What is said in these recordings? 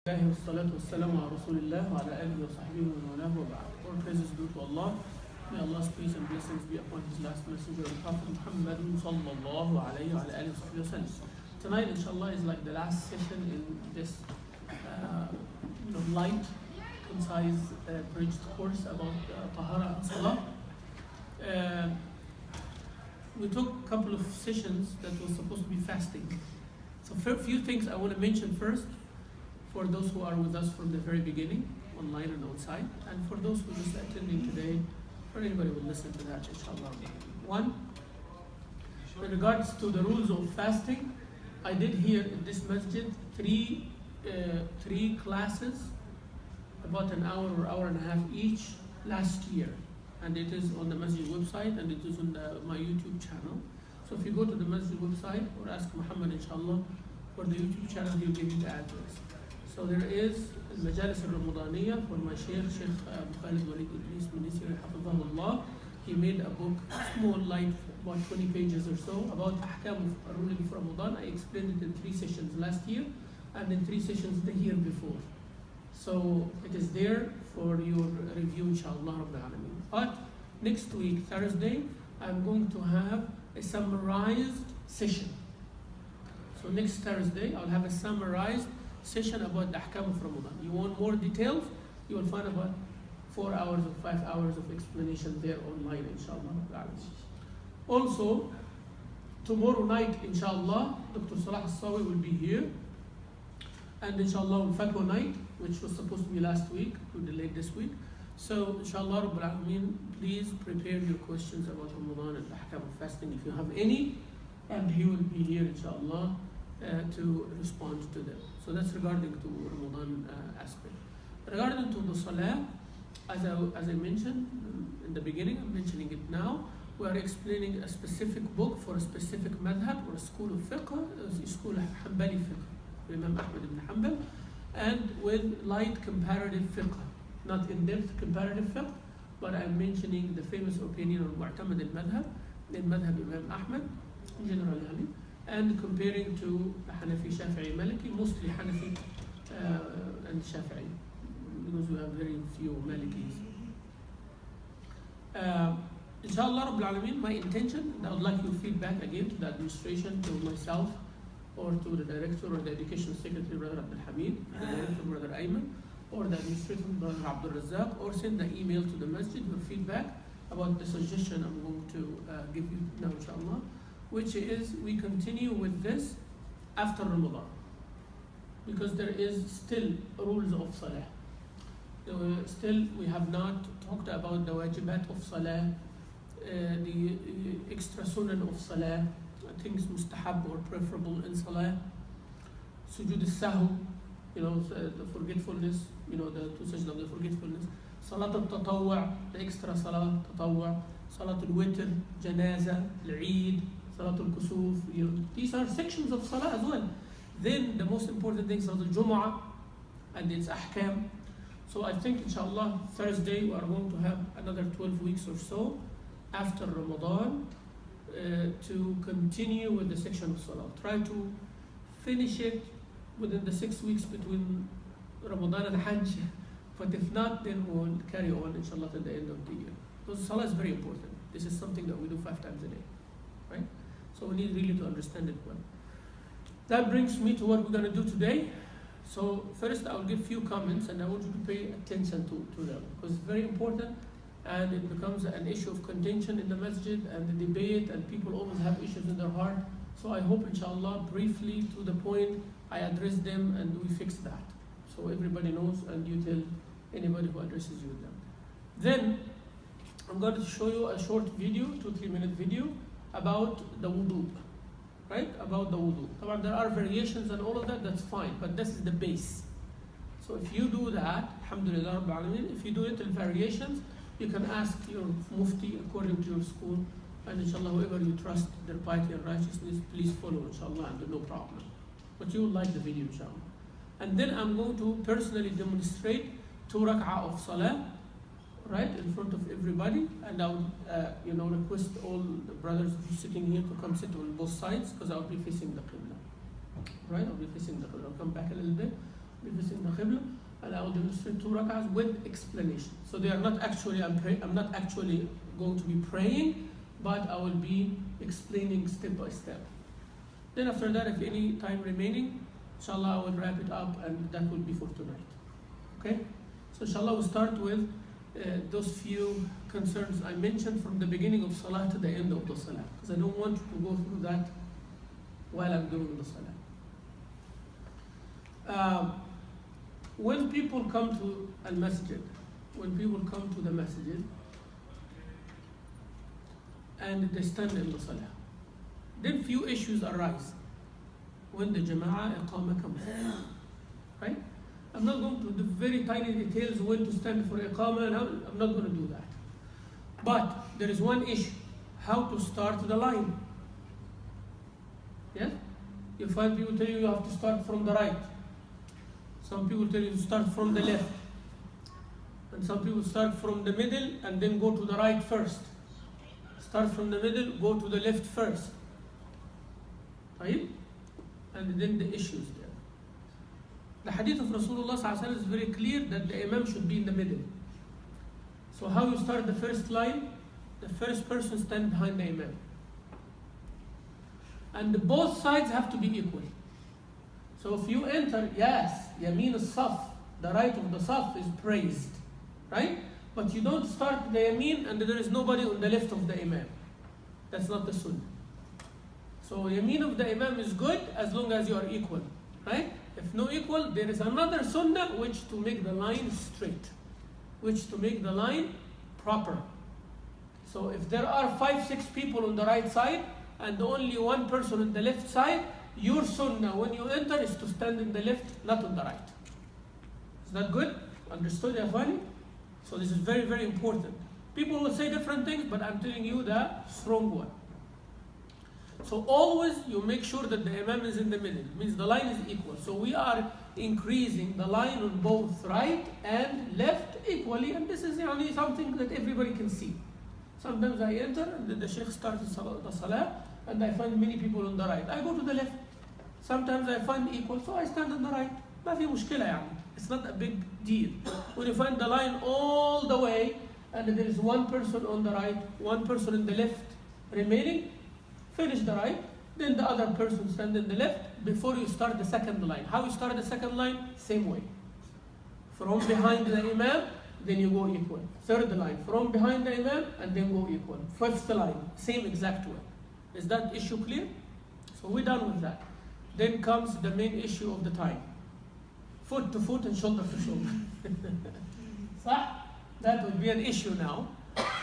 الله والصلاة والسلام على رسول الله وعلى آله وصحبه ومن والاه وبعد. All praises due to Allah. May Allah's peace and blessings be upon His last messenger, Prophet Muhammad sallallahu alayhi wa alihi wa sallam. Tonight, inshallah, is like the last session in this light, concise, bridged course about Tahara and Salah. We took a couple of sessions that was supposed to be fasting. So for a few things I want to mention first, for those who are with us from the very beginning, online and outside, and for those who are just attending today, or anybody will listen to that, inshallah. One, in regards to the rules of fasting, I did here in this masjid three classes, about an hour or hour and a half each last year. And it is on the masjid website and it is on my YouTube channel. So if you go to the masjid website or ask Muhammad, inshallah, for the YouTube channel, he'll give you the address. So there is Majalis al-Ramadaniya for my Sheikh Khalid Walid Idris Ministry, Hafizahullah. He made a book, small, light, about 20 pages or so, about Ahkam of ruling for Ramadan. I explained it in 3 sessions last year and in 3 sessions the year before. So it is there for your review, inshallah. But next week, Thursday, I'm going to have a summarized session. So next Thursday, I'll have a summarized session about the Ahkam of Ramadan. You want more details? You will find about 4 hours or 5 hours of explanation there online, inshallah. Also, tomorrow night, inshallah, Dr. Salah al-Sawi will be here. And inshallah, on Fiqh night, which was supposed to be last week, we delayed this week. So, inshallah, Rabbul Alameen, please prepare your questions about Ramadan and the Ahkam of fasting if you have any, and he will be here, inshallah, to respond to them. So that's regarding to Ramadan aspect. Regarding to the Salah, as I mentioned in the beginning, I'm mentioning it now, we are explaining a specific book for a specific madhab or a school of fiqh, a school of Hanbali fiqh, Imam Ahmad ibn Hanbal, and with light comparative fiqh. Not in-depth comparative fiqh, but I'm mentioning the famous opinion on Mu'tamad al-Madhab, in Madhab Imam Ahmad, generally, and comparing to Hanafi, Shafi'i, Maliki, mostly Hanafi and Shafi'i, because we have very few Malikis. Inshallah, Rabbil Alameen, my intention, and I would like your feedback again to the administration, to myself, or to the director or the education secretary, Brother Abdul Hamid, the director, Brother Ayman, or the administrator, Brother Abdul Razak, or send an email to the masjid with feedback about the suggestion I'm going to give you now, inshallah, which is we continue with this after Ramadan, because there is still rules of Salah. Still, we have not talked about the wajibat of Salah, the extra sunan of Salah, things mustahab or preferable in Salah, sujood al-sahw, the forgetfulness, the 2 sajda of the forgetfulness, salat al-tatawwa, the extra salah, tatawwa, salat al-witr, janaza, al-eid, salat al-kusuf, these are sections of salah as well. Then the most important thing, salat al-jum'ah and its ahkam. So I think, inshallah, Thursday we are going to have another 12 weeks or so after Ramadan to continue with the section of salah. Try to finish it within the 6 weeks between Ramadan and Hajj, but if not, then we'll carry on, inshallah, to the end of the year. Because Salah is very important. This is something that we do 5 times a day, right? So we need really to understand it well. That brings me to what we're going to do today. So first, I'll give few comments, and I want you to pay attention to them, because it's very important, and it becomes an issue of contention in the masjid and the debate, and people always have issues in their heart. So I hope, inshallah, briefly to the point, I address them and we fix that. So everybody knows, and you tell anybody who addresses you with them. Then, I'm going to show you a short video, 2-3 minute video, about the wudu, right? About the wudu. There are variations and all of that, that's fine, but this is the base. So if you do that, alhamdulillah, Rabbil Alameen, if you do it in variations, you can ask your mufti according to your school, and inshallah, whoever you trust, their piety and righteousness, please follow, inshallah, and no problem. But you will like the video, inshallah. And then I'm going to personally demonstrate 2 rak'ah of salah, right, in front of everybody, and I would request all the brothers who are sitting here to come sit on both sides, because I'll be facing the Qibla, right? I'll be facing the Qibla. I'll come back a little bit. be facing the Qibla, and I will demonstrate 2 rak'ahs with explanation. So they are not actually, I'm not actually going to be praying, but I will be explaining step by step. Then after that, if any time remaining, inshallah, I will wrap it up, and that will be for tonight. Okay? So inshallah, we'll start with those few concerns I mentioned from the beginning of Salah to the end of the Salah, because I don't want to go through that while I'm doing the Salah. When people come to al-masjid, when people come to the masjid and they stand in the Salah, then few issues arise when the Jama'ah Iqamah comes. Right? I'm not going to the very tiny details when to stand for Iqamah, and I'm not going to do that. But there is one issue, how to start the line. Yes? You find people tell you have to start from the right. Some people tell you to start from the left. And some people start from the middle and then go to the right first. Start from the middle, go to the left first. Right? And then the issues there. The hadith of Rasulullah is very clear that the Imam should be in the middle. So how you start the first line? The first person stands behind the Imam. And both sides have to be equal. So if you enter, yes, Yameen al-Saf, the right of the Saf is praised. Right? But you don't start the Yameen and there is nobody on the left of the Imam. That's not the Sunnah. So Yameen of the Imam is good as long as you are equal. Right? If no equal, there is another Sunnah which to make the line straight. Which to make the line proper. So if there are 5-6 people on the right side and only one person on the left side, your Sunnah when you enter is to stand in the left, not on the right. Is that good? Understood, Ikhwani? So this is very, very important. People will say different things, but I'm telling you the strong one. So always you make sure that the Imam is in the middle. It means the line is equal. So we are increasing the line on both right and left equally, and this is something that everybody can see. Sometimes I enter and the Sheikh starts the Salah and I find many people on the right. I go to the left. Sometimes I find equal, so I stand on the right. ما في مشكلة يعني. It's not a big deal. When you find the line all the way and there is one person on the right, one person in the left remaining, finish the right, then the other person stand in the left before you start the second line. How you start the second line? Same way. From behind the Imam, then you go equal. Third line, from behind the Imam and then go equal. Fifth line, same exact way. Is that issue clear? So we're done with that. Then comes the main issue of the time. Foot to foot and shoulder to shoulder. صح? That would be an issue now.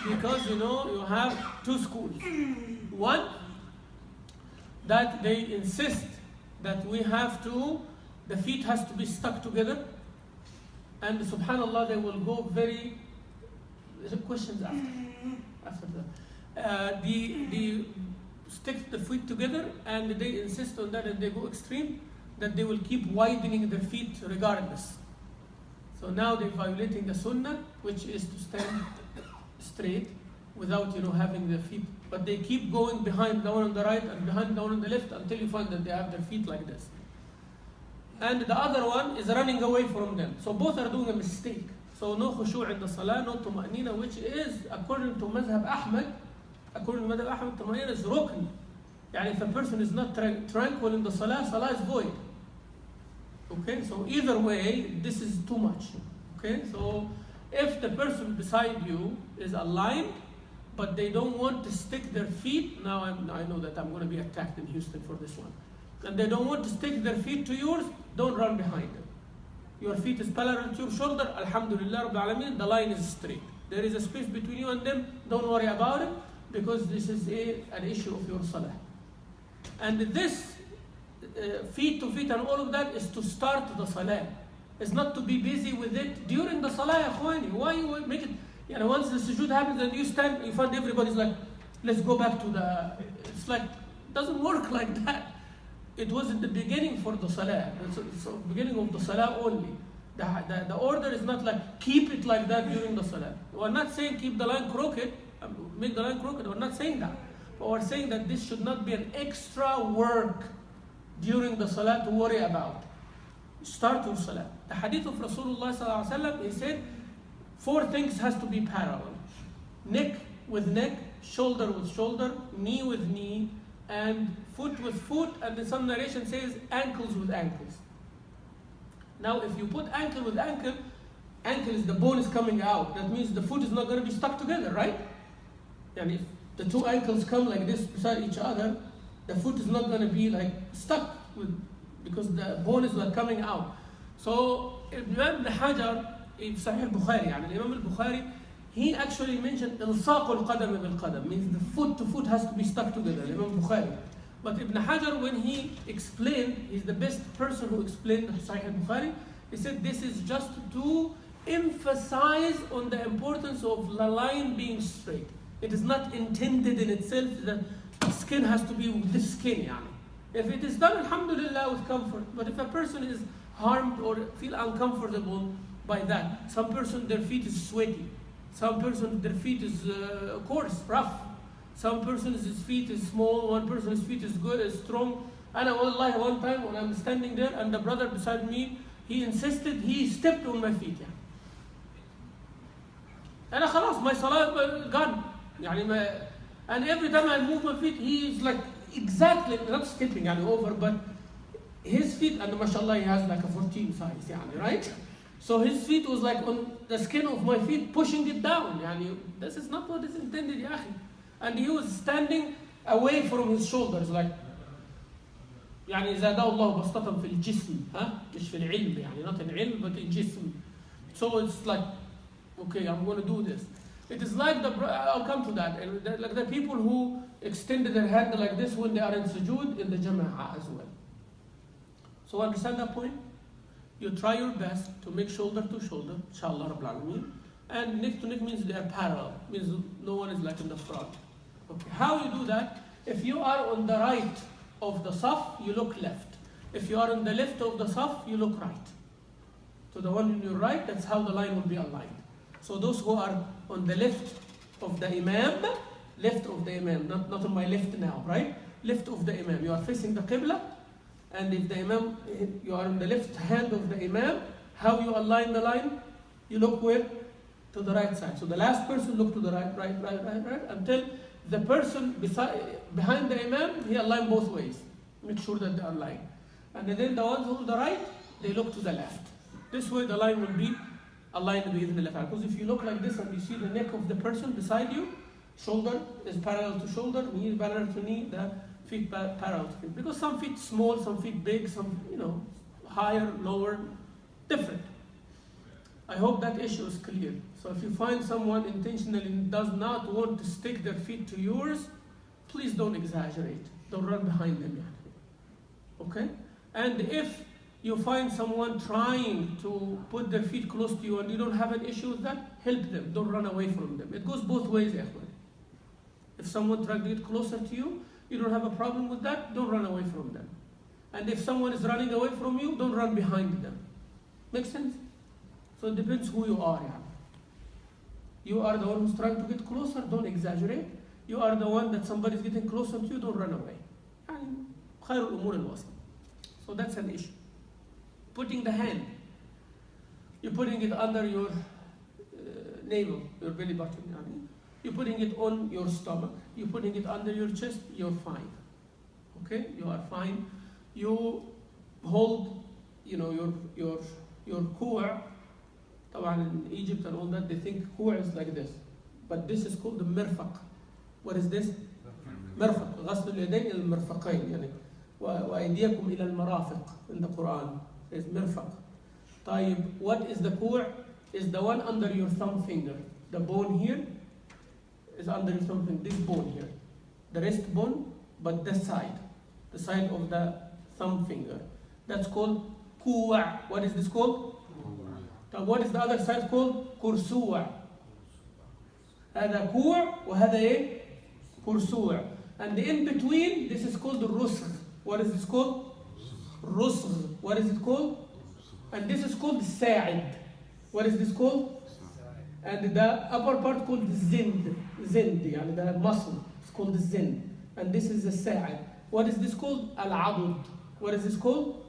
Because you have two schools. One, that they insist that we have to, the feet has to be stuck together. And subhanAllah, they will go very, questions after that. The stick the feet together and they insist on that and they go extreme, that they will keep widening their feet regardless. So now they're violating the Sunnah, which is to stand straight without having their feet. But they keep going behind the one on the right and behind the one on the left until you find that they have their feet like this. And the other one is running away from them. So both are doing a mistake. So no khushu' in the salah, no tuma'nina, which is, according to Madhab Ahmad, tuma'nina is rukn. Yani if a person is not tranquil in the salah, salah is void. Okay, so either way, this is too much. Okay, so if the person beside you is aligned, but they don't want to stick their feet, now I know that I'm going to be attacked in Houston for this one. And they don't want to stick their feet to yours, don't run behind them. Your feet is parallel to your shoulder, Alhamdulillah Rabbil Alameen, the line is straight. There is a space between you and them, don't worry about it, because this is an issue of your salah. And this feet to feet and all of that is to start the salah. It's not to be busy with it during the salah, ya khwani. Why you make it? Once the sujood happens and you stand, you find everybody's like, let's go back to the, it's like, it doesn't work like that. It was in the beginning for the salah, so beginning of the salah only. The order is not like, keep it like that during the salah. We're not saying keep the line crooked, make the line crooked, we're not saying that. But we're saying that this should not be an extra work during the salah to worry about. start your salah. The hadith of Rasulullah sallallahu alaihi wasallam, he said, 4 things has to be parallel. Neck with neck, shoulder with shoulder, knee with knee, and foot with foot, and in some narration says ankles with ankles. Now if you put ankle with ankle, ankle is the bone is coming out. That means the foot is not going to be stuck together, right? And if the 2 ankles come like this beside each other, the foot is not going to be like stuck with, because the bone is not coming out. So Imam Ibn Hajar in Sahih Bukhari, Imam al-Bukhari, he actually mentioned إلصاق القدم بالقدم, means the foot to foot has to be stuck together, Imam Bukhari. But Ibn Hajar, when he explained, he's the best person who explained Sahih Bukhari, he said this is just to emphasize on the importance of the line being straight. It is not intended in itself that skin has to be with this skin. Yani. If it is done, alhamdulillah, with comfort. But if a person is harmed or feel uncomfortable by that, some person, their feet is sweaty. Some person, their feet is coarse, rough. Some person's his feet is small. One person's feet is good, is strong. And wallahi, one time when I'm standing there and the brother beside me, he insisted, he stepped on my feet. Yeah. And خلاص, my salah gone. And every time I move my feet, he is like exactly, not stepping over, but his feet, and mashallah, he has like a 14 size, right? So his feet was like on the skin of my feet, pushing it down. This is not what is intended, ya akhi. And he was standing away from his shoulders, like زاده الله بسطة في الجسم, مش في العلم, not in ilm, but in jism. So it's like, okay, I'm going to do this. It is like I'll come to that. And like the people who extended their hand like this when they are in sujood in the jama'ah as well. So understand that point? You try your best to make shoulder to shoulder, inshallah Rabbil Alameen. And neck to neck means they are parallel, means no one is like in the front. Okay, how you do that? If you are on the right of the saf, you look left. If you are on the left of the saf, you look right. So the one on your right, that's how the line will be aligned. So those who are on the left of the imam, not on my left now, right? Left of the imam, you are facing the qibla, and if the imam, you are on the left hand of the imam, how you align the line? You look where? To the right side. So the last person look to the right, until the person behind the imam, he align both ways. Make sure that they are aligned. And then the ones on the right, they look to the left. This way the line will be aligned with the left. Because if you look like this and you see the neck of the person beside you, shoulder is parallel to shoulder, knee is parallel to knee, the feet parallel to feet. Because some feet small, some feet big, some higher, lower, different. I hope that issue is clear. So if you find someone intentionally does not want to stick their feet to yours, please don't exaggerate. Don't run behind them. Okay? And if you find someone trying to put their feet close to you and you don't have an issue with that, help them. Don't run away from them. It goes both ways, Ikhwan. If someone tries to get closer to you, you don't have a problem with that, don't run away from them. And if someone is running away from you, don't run behind them. Make sense? So it depends who you are. You are the one who's trying to get closer, don't exaggerate. You are the one that somebody is getting closer to you, don't run away. خير الأمور الوسط. So that's an issue. Putting the hand, you're putting it under your navel, your belly button. You're putting it on your stomach. You're putting it under your chest. You're fine. Okay, you are fine. You hold, your ku'a. In Egypt and all that, they think ku'a is like this, but this is called the mirfaq. What is this? Mirfaq. غسل اليدين إلى المرفقين يعني وأيديكم إلى المرافق in the Quran. It's mirfaq. طيب, what is the ku'a? Is the one under your thumb finger. The bone here is under your thumb finger. This bone here, the wrist bone, but this side, the side of the thumb finger. That's called ku'a. What is this called? What is the other side called? كرسوع. هذا كوع وهذا ايه؟ كرسوع. And in between, this is called الرسغ. What is this called? رسغ. What is it called? And this is called الساعد. What is this called? And the upper part called الزند. زند, يعني the muscle. It's called الزند. And this is the ساعد. What is this called? العضد. What is this called?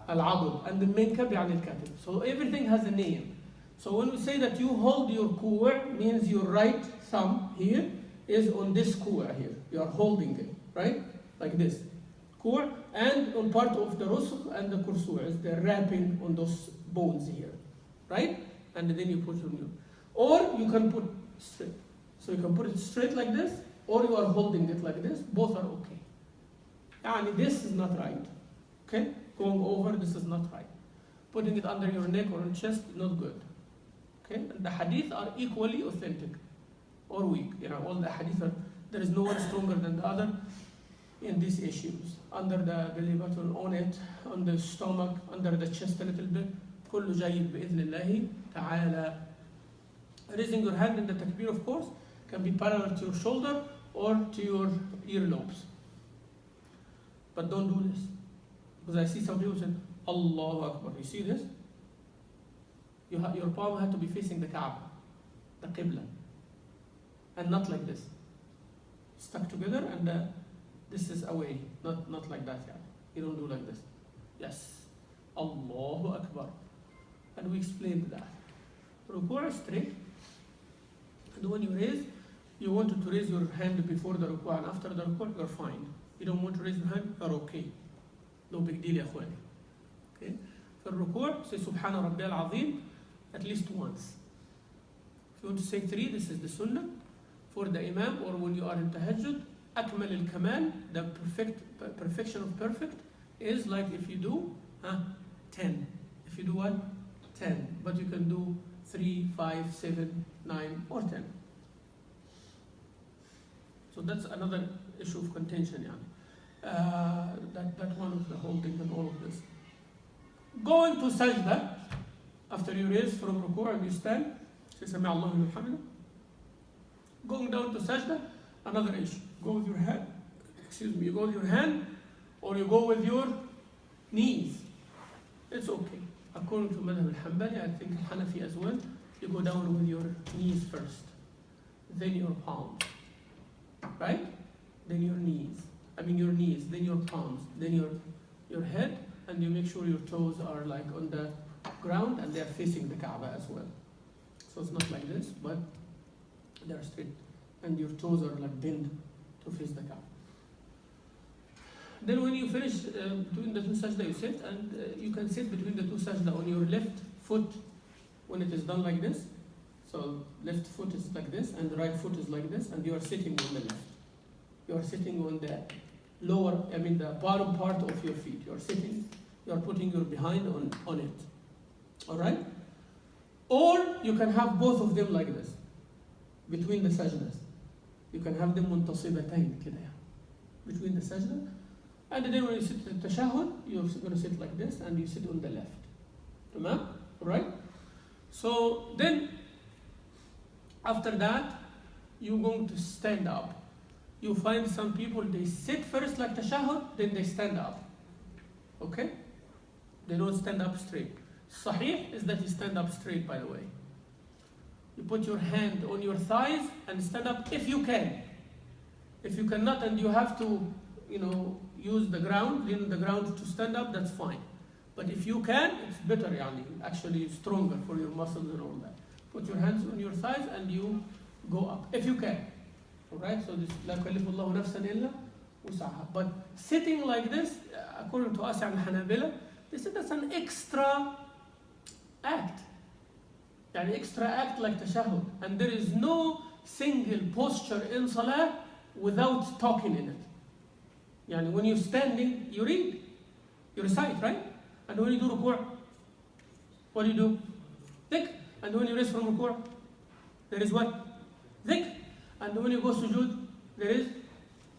العضد, and the minkab يعني الكتف. So everything has a name. So when we say that you hold your ku' means your right thumb here is on this ku' here. You are holding it, right? Like this. Ku' and on part of the rusuk and the kursu' is the wrapping on those bones here, right? And then you put it on you. Or you can put straight. So you can put it straight like this, or you are holding it like this. Both are okay. And this is not right. Okay? Going over, this is not right. Putting it under your neck or on chest, not good. Okay? And the hadith are equally authentic or weak. You know, all the hadith are, there is no one stronger than the other in these issues. Under the belly button, on it, on the stomach, under the chest a little bit. كله جيد بإذن الله تعالى. Raising your hand in the takbir, of course, can be parallel to your shoulder or to your earlobes. But don't do this. Because I see some people say, Allahu Akbar. You see this? Your palm had to be facing the Kaaba, the Qibla. And not like this. Stuck together and this is away. Not like that. Yeah. You don't do like this. Yes. Allahu Akbar. And we explained that. Ruku' is straight. And when you raise, you wanted to raise your hand before the ruku' and after the ruku' you're fine. You don't want to raise your hand, you're okay. No big deal يا اخواني. Okay? For ruku' say Subhana Rabbi al-Azim at least once. If you want to say 3, this is the sunnah. For the imam or when you are in tahajjud, akmal al-kamal, the perfection of perfect is like if you do 10. If you do what? 10. But you can do 3, 5, 7, 9 or 10. So that's another issue of contention. That one of the holding and all of this. Going to sajda, after you raise from ruku' and you stand, say Sami Allahu liman hamidah. Going down to sajda, another issue. Go with your hand, you go with your hand or you go with your knees. It's okay. According to Madhab al-Hanbali, I think Hanafi as well, you go down with your knees first, then your palms, right? Then your knees, then your palms, then your head, and you make sure your toes are like on the ground and they are facing the Kaaba as well. So it's not like this, but they are straight, and your toes are like bent to face the Kaaba. Then when you finish doing the 2 sajda, you sit, and you can sit between the 2 sajda on your left foot when it is done like this. So left foot is like this, and the right foot is like this, and you are sitting on the left. You are sitting on the lower, the bottom part of your feet. You are sitting, you are putting your behind on it. Alright? Or you can have both of them like this, between the sajdas. You can have them muntasibatayn كده, between the sajda. And then when you sit at the tashahhud, you're going to sit like this and you sit on the left. Tamam? Alright? So then, after that, you're going to stand up. You find some people, they sit first like tashahhud, then they stand up. Okay? They don't stand up straight. Sahih is that you stand up straight, by the way. You put your hand on your thighs and stand up if you can. If you cannot and you have to, use the ground, lean the ground to stand up, that's fine. But if you can, it's better, actually stronger for your muscles and all that. Put your hands on your thighs and you go up, if you can. Alright, so this, لا يكلف الله نفسا إلا وسعها. But sitting like this, according to us and Hanabila, they said that's an extra act. Extra act like tashahhud. And there is no single posture in salah without talking in it. When you're standing, you read, you recite, right? And when you do ruku', what do you do? Dhikr. And when you raise from ruku', there is what? Dhikr. And when you go sujood, there is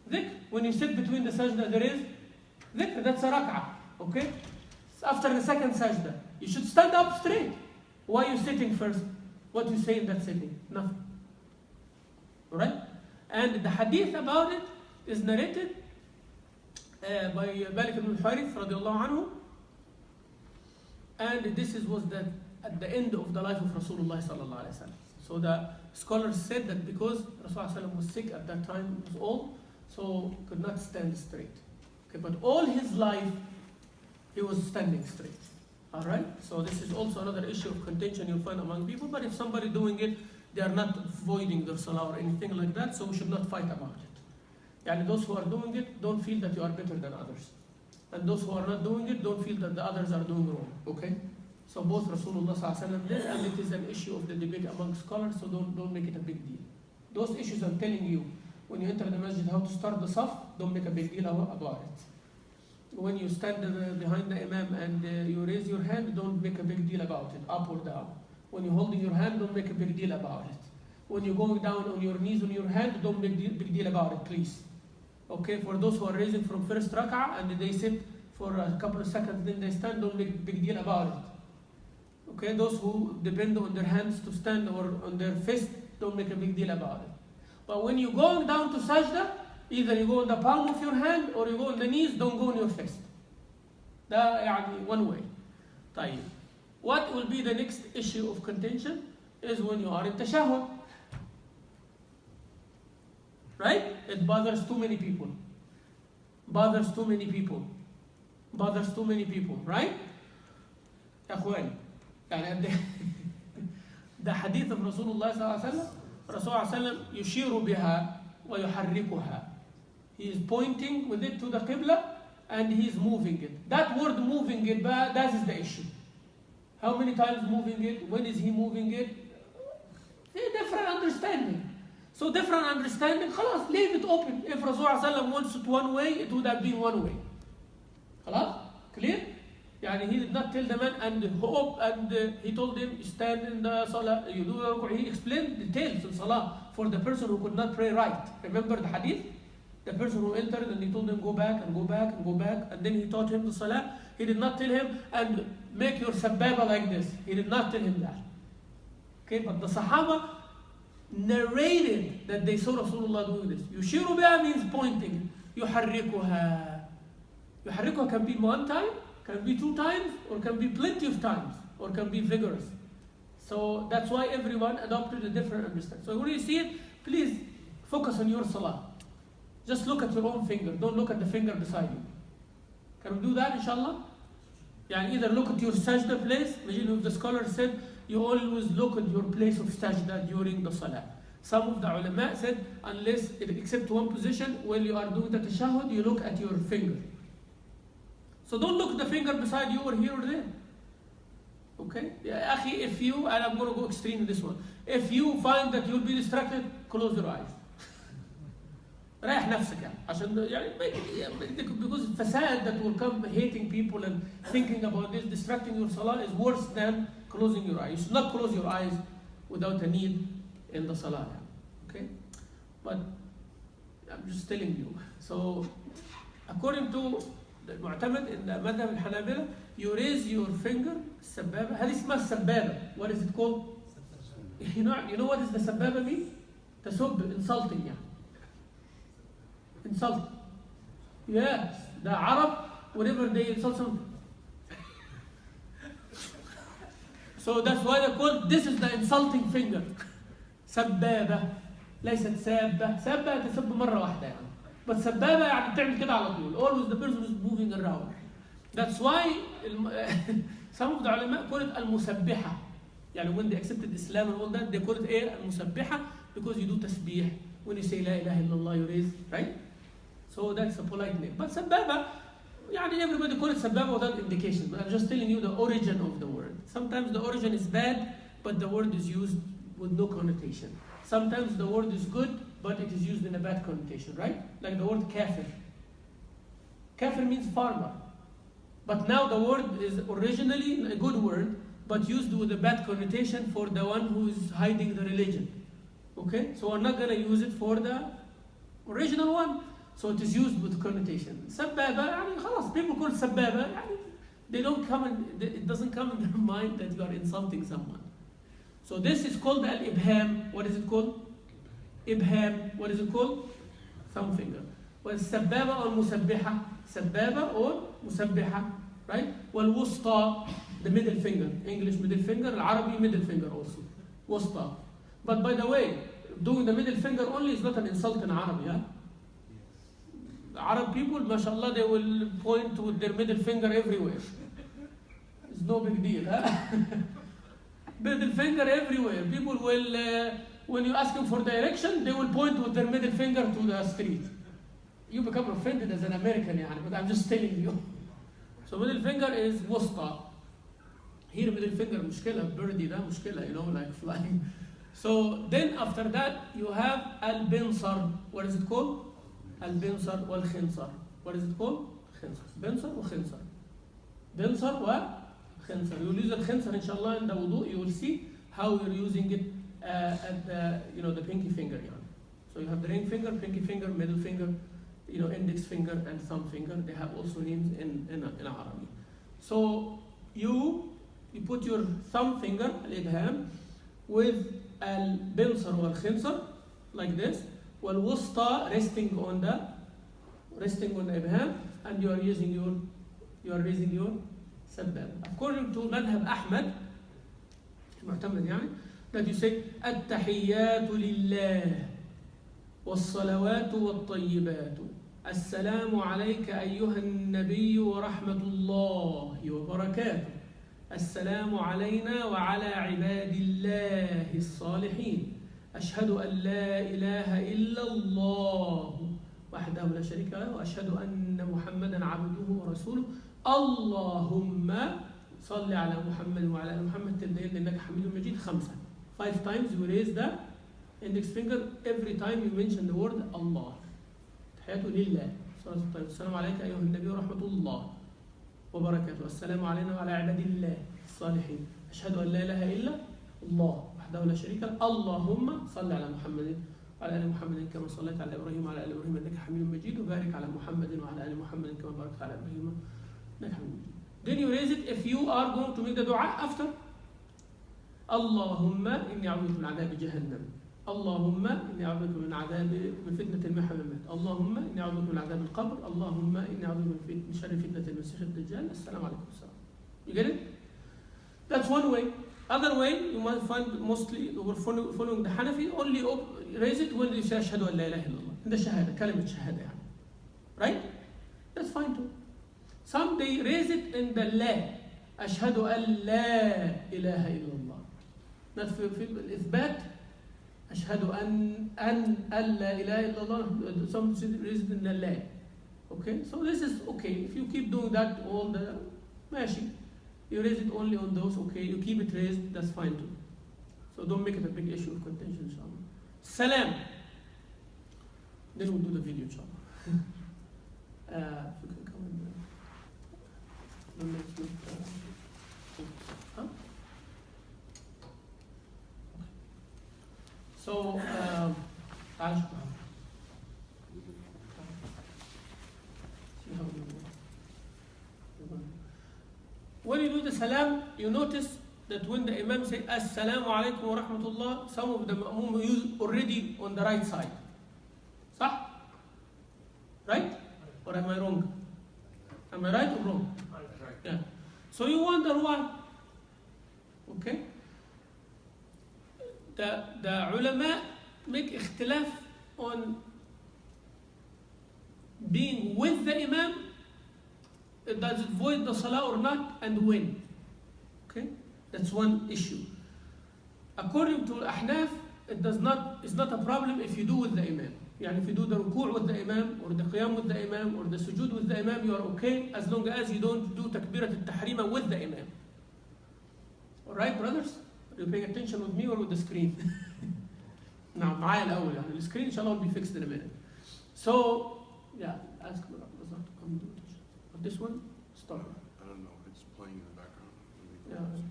dhikr. When you sit between the sajda, there is dhikr. That's a rak'ah, okay? So after the second sajda, you should stand up straight. Why are you sitting first? What do you say in that sitting? Nothing. Alright? And the hadith about it is narrated by Malik ibn al-Harith radiallahu anhu, and this was at the end of the life of Rasulullah sallallahu alaihi wasallam. So the scholars said that because Rasulullah was sick at that time, was old, so could not stand straight. Okay, but all his life he was standing straight. All right? So this is also another issue of contention you'll find among people, but if somebody doing it, they are not voiding their salah or anything like that, so we should not fight about it. Yani those who are doing it, don't feel that you are better than others. And those who are not doing it, don't feel that the others are doing wrong, okay? So both Rasulullah ﷺ did, and it is an issue of the debate among scholars, so don't make it a big deal. Those issues I'm telling you, when you enter the masjid, how to start the saf, don't make a big deal about it. When you stand behind the imam and you raise your hand, don't make a big deal about it, up or down. When you're holding your hand, don't make a big deal about it. When you're going down on your knees on your hand, don't make a big deal about it, please. Okay, for those who are raising from first rak'ah and they sit for a couple of seconds, then they stand, don't make a big deal about it. Okay, those who depend on their hands to stand or on their fist, don't make a big deal about it. But when you're going down to sajda, either you go on the palm of your hand or you go on the knees, don't go on your fist. That's one way. طيب. What will be the next issue of contention is when you are in tashahhud. Right? It bothers too many people. Bothers too many people. Bothers too many people. Right? يا أخوان يعني the hadith of Rasulullah صلى الله عليه وسلم Rasulullah صلى الله عليه وسلم يشير بها ويحركها. He is pointing with it to the Qibla and he is moving it. That word moving it, that is the issue. How many times moving it? When is he moving it? Different understanding. So different understanding, خلاص, leave it open. If Rasulullah wants it one way, it would have been one way. خلاص? Clear? Yani he did not tell the man and hope and he told him stand in the salah. You do. He explained details in salah for the person who could not pray right. Remember the hadith? The person who entered and he told him go back and go back and go back, and then he taught him the salah. He did not tell him and make your sababa like this. He did not tell him that. Okay, but the Sahaba narrated that they saw Rasulullah doing this. Yushiru biha means pointing. Yuharrikuha. Yuharrikuha can be one time, can be two times, or can be plenty of times, or can be vigorous. So that's why everyone adopted a different understanding. So when you see it, please focus on your salah. Just look at your own finger. Don't look at the finger beside you. Can we do that, inshallah? Yeah, either look at your sajda place. Imagine if the scholar said, you always look at your place of sajda during the salah. Some of the ulama said, unless, except one position, when you are doing the tashahhud, you look at your finger. So don't look at the finger beside you or here or there. Okay? Yeah, akhi, if you, and I'm going to go extreme in this one, if you find that you'll be distracted, close your eyes. ريح نفسك يعني عشان يعني because fasad that will come hating people and thinking about this, distracting your salah is worse than closing your eyes. You should not close your eyes without a need in the salah. Okay? But I'm just telling you. So according to the Mu'tamad in the Madhab al-Hanabila, you raise your finger, sababa. هذه اسمها sababa. What is it called? You know what is the sababa mean? تسب, insulting يعني. Insult. Yes, the Arab, whenever they insult someone. So that's why they call this is the insulting finger. سبابة ليست سابة. سابة تسب مرة واحدة يعني. But سبابة يعني بتعمل كده على طول. Always the person is moving around. That's why some of the ulama call it المسبحة. يعني when they accepted Islam and all that, they call it إيه المسبحة because you do tasbih. When you say لا إله إلا الله, you raise, right? So that's a polite name. But sababa, يعني everybody call it sababa without indication. But I'm just telling you the origin of the word. Sometimes the origin is bad, but the word is used with no connotation. Sometimes the word is good, but it is used in a bad connotation, right? Like the word kafir. Kafir means farmer. But now the word is originally a good word, but used with a bad connotation for the one who is hiding the religion. Okay? So we're not going to use it for the original one. So it is used with connotation. Sababa, يعني خلاص, people call it sababa, يعني they don't come in, it doesn't come in their mind that you are insulting someone. So this is called al-ibham. What is it called? Ibham. What is it called? Thumb finger. Well, sababa or musabbiha. Sababa or musabbiha. Right? Well, wusta, the middle finger. English middle finger, Arabic middle finger also. Wusta. But by the way, doing the middle finger only is not an insult in Arabic. Huh? Arab people, mashallah, they will point with their middle finger everywhere. It's no big deal, huh? Middle finger everywhere. People will, when you ask them for direction, they will point with their middle finger to the street. You become offended as an American, but I'm just telling you. So middle finger is wusta. Here middle finger mushkila, birdie, da mushkila, like flying. So then after that, you have al-binsar. What is it called? Al-binsar wal-khinsar. What is it called? Khinsar. Binsar wa khinsar. Binsar wa khinsar. You will use al-khinsar, inshallah, in the wudu. You will see how you're using it at the pinky finger. So you have the ring finger, pinky finger, middle finger, index finger, and thumb finger. They have also names in Arabic. So you put your thumb finger, al-ibham, with al-binsar wal-khinsar, like this. Wal-wusta, resting on the ibham, and you are raising your sabab. According to Madhab Ahmad, that you say التحيات لله والصلوات والطيبات السلام عليك أيها النبي ورحمة الله وبركاته السلام علينا وعلى عباد الله الصالحين أشهد أن لا إله إلا الله وحده لا شريك له وأشهد أن محمدا عبده ورسوله اللهم صل على محمد وعلى آل محمد تبدأ إنك حميد مجيد 5. 5 times you raise the index finger every time you mention the word Allah. تحياته لله. السلام عليك أيها النبي ورحمة الله وبركاته السلام علينا وعلى عباد الله الصالحين أشهد أن لا إله إلا الله وحده لا شريك له اللهم صل على محمد وعلى آل محمد كما صليت على إبراهيم وعلى آل إبراهيم إنك حميد مجيد وبارك على محمد وعلى آل محمد كما باركت على إبراهيم إنك حميد مجيد. Then you raise it if you are going to make the dua after. اللهم إني أعوذ بك من عذاب جهنم اللهم إني أعوذ بك من فتنة المحيا والممات اللهم إني أعوذ بك من عذاب القبر اللهم إني أعوذ بك من شر فتنة المسيح الدجال السلام عليكم السلام. You get it? That's one way. Other way, you might find mostly we're following the Hanafi, only raise it when you say أشهد أن لا إله إلا الله. In the shahada, كلمة شهادة يعني. Right? That's fine too. Some they raise it in the la. أشهد أن لا إله إلا الله. Not في الإثبات. أشهد أن لا إله إلا الله. Some raise it in the la. Okay? So this is okay. If you keep doing that all the ماشي. You raise it only on those, okay, you keep it raised, that's fine too. So don't make it a big issue of contention, inshallah. Salam. Then we'll do the video, inshallah. If you can come in there. Huh? So, see how we when you do the salam, you notice that when the imam say assalamu alaikum wa rahmatullah, some of the ma'mum use already on the right side. صح? Right? Or am I wrong? Am I right or wrong? Right. Yeah. So you wonder why? Okay? The ulama make ikhtilaf on being with the imam. Does it void the salah or not, and when? Okay, that's one issue. According to Ahnaf, it's not a problem if you do with the imam. Yani if you do the ruku' with the imam, or the qiyam with the imam, or the sujood with the imam, you are okay as long as you don't do takbirat al-tahrima with the imam. Alright, brothers? Are you paying attention with me or with the screen? Now, معايا الأول يعني. The screen inshallah will be fixed in a minute. So, yeah, ask me not to come do it. This one, stop. I don't know. It's playing in the background. Yeah.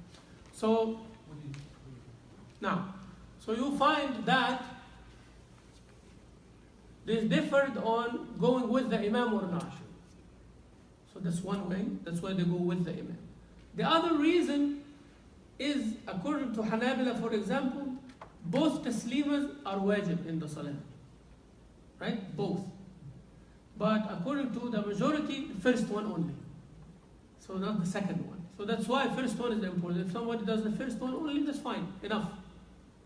So now, so you find that they differed on going with the imam or not. So that's one way. That's why they go with the imam. The other reason is, according to Hanabila, for example, both taslimas are wajib in the salah. Right? Both. But according to the majority, the first one only. So not the second one. So that's why first one is important. If somebody does the first one only, that's fine, enough.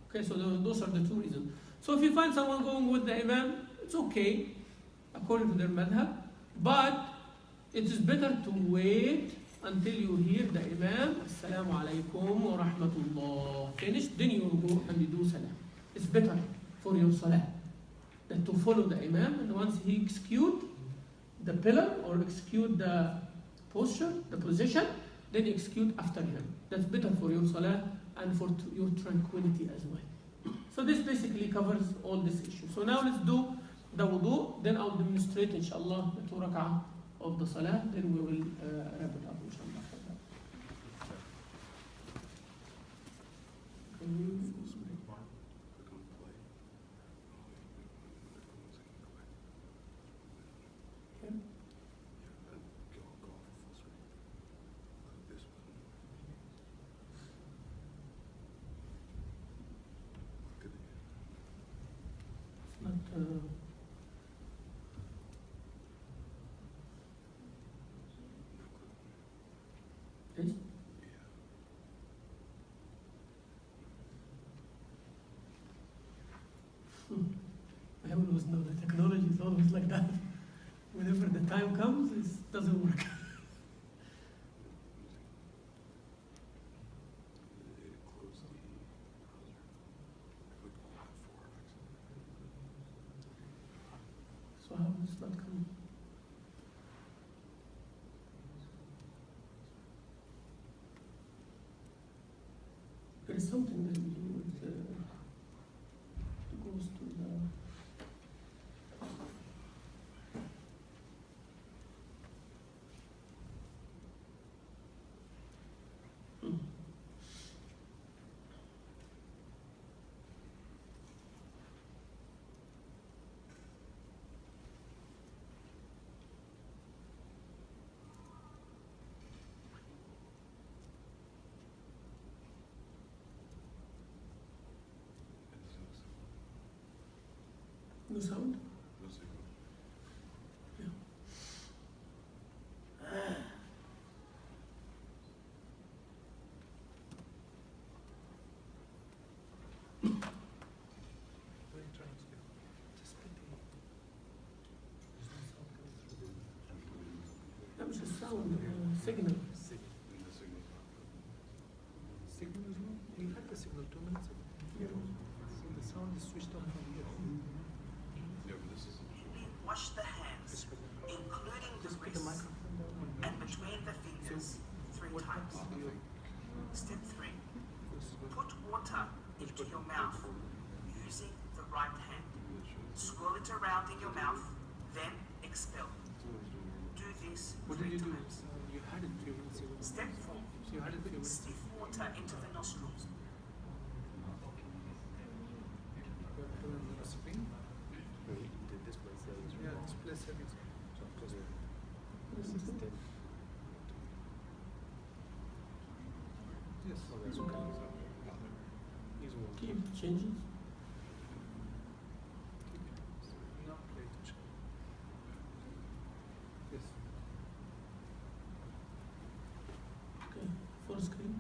Okay, so those are the two reasons. So if you find someone going with the imam, it's okay. according to their madhab. But it is better to wait until you hear the Imam, Assalamu alaikum wa rahmatullah, finished, then you go and you do salam. It's better for your salah than to follow the Imam, and once he execute the pillar or execute the posture, the position, then execute after him. That's better for your salah and for your tranquility as well. So this basically covers all this issue. So now let's do the wudu, then I'll demonstrate inshallah the 2 rak'ah of the salah, then we will wrap it up inshallah after that. Yes? I always know the technology is always like that. Whenever the time comes, it doesn't work. So how is that coming? There is something that we do with it goes to the no sound? No signal. Yeah. What are you trying to do? Just put the... That was a sound signal. Signal. And the signal's not good. Signal is wrong? We had the signal 2 minutes ago. So the sound is switched on from here. Yeah, but this isn't sure. Wash the hands, including the Just put the wrists microphone down on and between the fingers 3 what times. happens to your... Step 3. This is what... Put water into your mouth using the right hand. Swirl it around in your mouth, then expel. Do this What 3 did you do? times. You had it 3 minutes ago. Step 4. So you had it 3 Put minutes ago. stiff water into the nostrils. You have to run the screen. Yeah, display settings. So close it. Yes. It's okay. He's one. Keep changes. Not play touch. Yes. Okay, full screen.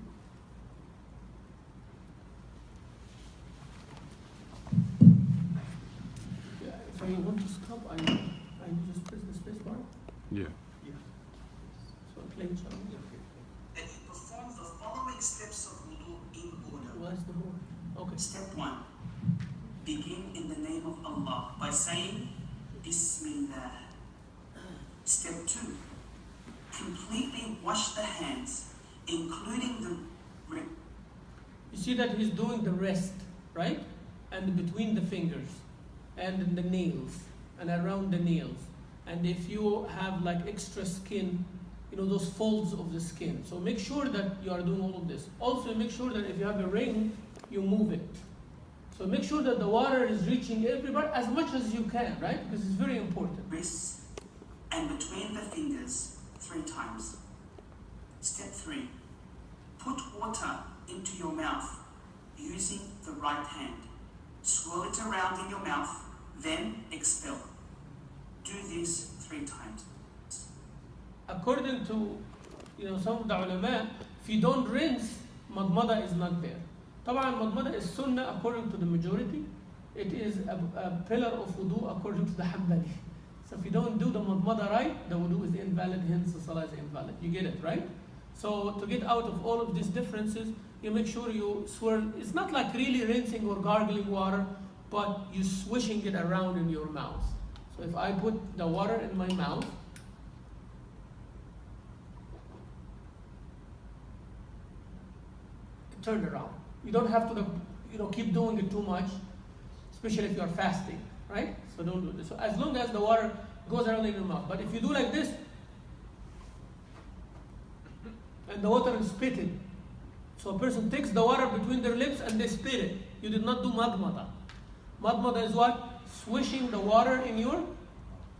Yeah, if I want to stop, I just press the space bar. Yeah. Yeah. So I play channel. Then you perform the following steps of wudu in order. Well, that's the whole. Okay. Step 1. Begin in the name of Allah by saying Bismillah. Step 2. Completely wash the hands, including the You see that he's doing the rest, right? And between the fingers, and the nails, and around the nails. And if you have like extra skin, you know, those folds of the skin. So make sure that you are doing all of this. Also make sure that if you have a ring, you move it. So make sure that the water is reaching everybody as much as you can, right? Because it's very important. wrists and between the fingers 3 times. Step 3. Put water into your mouth using the right hand. Swirl it around in your mouth, then expel. Do this 3 times. According to some of the ulama, if you don't rinse, madmada is not there. طبعا madmada is sunnah according to the majority. It is a pillar of wudu according to the Hanbali. So if you don't do the madmada right, the wudu is invalid, hence the salah is invalid. You get it, right? So to get out of all of these differences, you make sure you swirl. It's not like really rinsing or gargling water, but you swishing it around in your mouth. So if I put the water in my mouth, turn around. You don't have to, keep doing it too much, especially if you are fasting, right? So don't do this. So as long as the water goes around in your mouth. But if you do like this, and the water is spitted, so a person takes the water between their lips and they spit it. You did not do madmada. Madmada is what? Swishing the water in your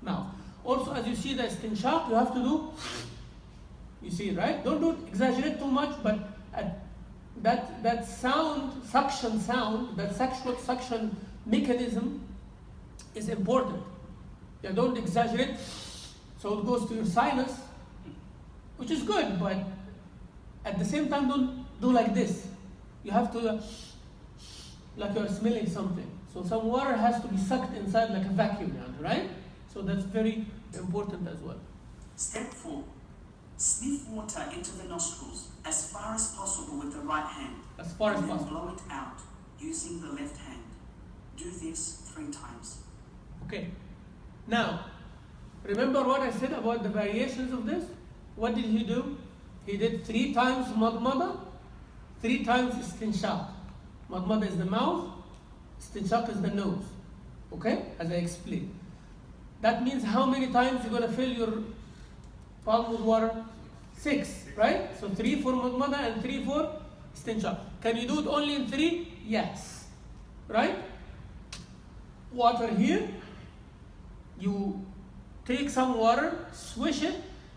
mouth. Also, as you see the istinshaq, you have to do, you see it, right? Don't exaggerate too much, but that sound, suction sound, that suction mechanism is important. Yeah, don't exaggerate, so it goes to your sinus, which is good, but at the same time, don't do like this. You have to, like you're smelling something. So some water has to be sucked inside like a vacuum, right? So that's very important as well. Step 4. Sniff water into the nostrils as far as possible with the right hand. As far as and then possible. blow it out using the left hand. Do this 3 times. Okay. Now, remember what I said about the variations of this? What did he do? He did 3 times madmada, 3 times istinshaq. Madmada is the mouth, istinshaq is the nose. Okay? As I explained. That means how many times you're going to fill your palm with water? 6, right? So 3 for madmada and 3 for istinshaq. Can you do it only in 3? Yes. Right? Water here. You take some water, swish it,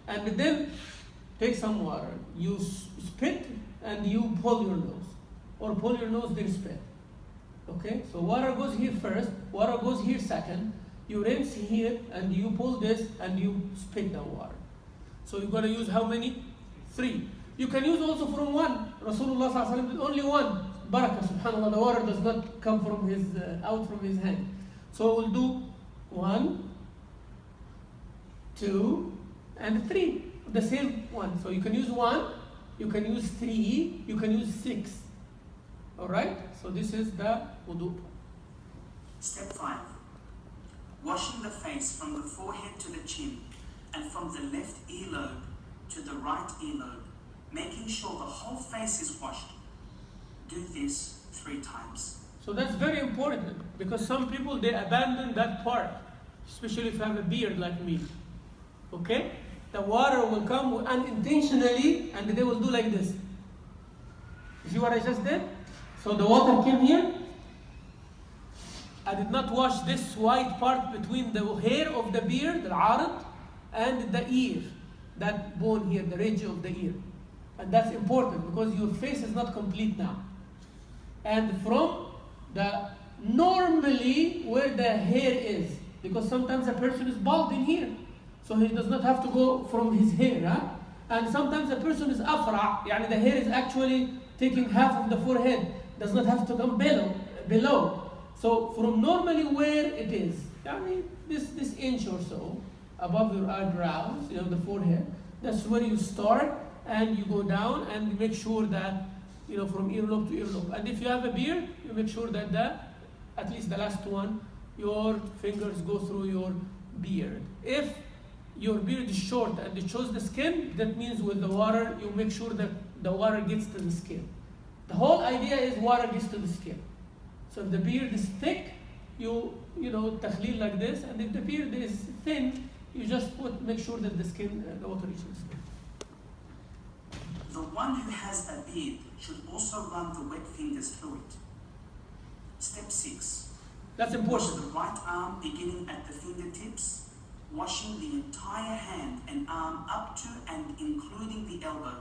and then take some water. You spit and you pull your nose. Or pull your nose, then spit. Okay? So water goes here first, water goes here second. You rinse here and you pull this and you spit the water. So you're going to use how many? 3. You can use also from 1. Rasulullah sallallahu alaihi wasallam did only 1. Barakah, subhanAllah, the water does not come from his, out from his hand. So we'll do 1, 2, and 3. The same one. So you can use 1, you can use 3, you can use 6. Alright? So this is the wudu. Step 5. Washing the face from the forehead to the chin and from the left earlobe to the right earlobe, making sure the whole face is washed. Do this 3 times. So that's very important because some people, they abandon that part, especially if you have a beard like me. Okay? The water will come unintentionally and they will do like this. You see what I just did? So the water came here. I did not wash this white part between the hair of the beard, the arid, and the ear. That bone here, the ridge of the ear. And that's important because your face is not complete now. And from the normally where the hair is, because sometimes a person is bald in here. So he does not have to go from his hair. Huh? And sometimes a person is afra, yani the hair is actually taking half of the forehead, does not have to come below. So from normally where it is, yani this inch or so above your eyebrows, the forehead, that's where you start and you go down and make sure that, from earlobe to earlobe. And if you have a beard, you make sure that at least the last one, your fingers go through your beard. If your beard is short and it shows the skin, that means with the water, you make sure that the water gets to the skin. The whole idea is water gets to the skin. So if the beard is thick, you takhleel like this, and if the beard is thin, you just make sure that the water reaches the skin. The one who has a beard should also run the wet fingers through it. Step 6. That's important. Wash the right arm beginning at the fingertips, washing the entire hand and arm up to and including the elbow.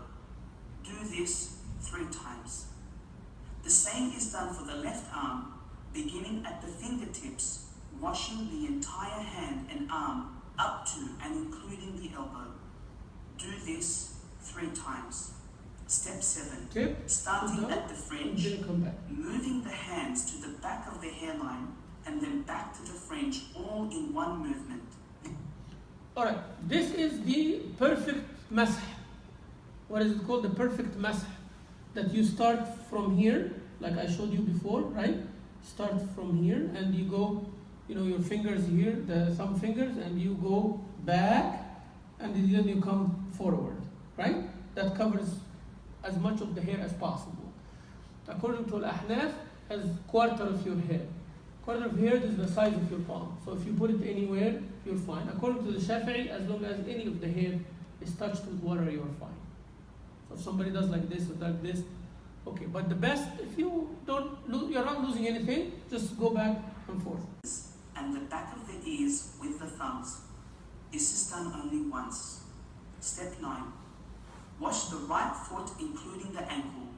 Do this 3 times. The same is done for the left arm, beginning at the fingertips, washing the entire hand and arm up to and including the elbow. Do this 3 times. Step 7. Starting at the fringe, moving the hands to the back of the hairline and then back to the fringe, all in one movement. Alright, this is the perfect masah. What is it called? The perfect masah. That you start from here, like I showed you before, right? Start from here and you go, your fingers here, the thumb fingers, and you go back and then you come forward, right? That covers as much of the hair as possible. According to Al-Ahnaf, as quarter of your hair. Quarter of hair is the size of your palm. So if you put it anywhere, you're fine. According to the Shafi'i, as long as any of the hair is touched with water, you're fine. So if somebody does like this or like this, okay. But the best, if you're not losing anything, just go back and forth. And the back of the ears with the thumbs. This is done only once. Step 9. Wash the right foot including the ankle.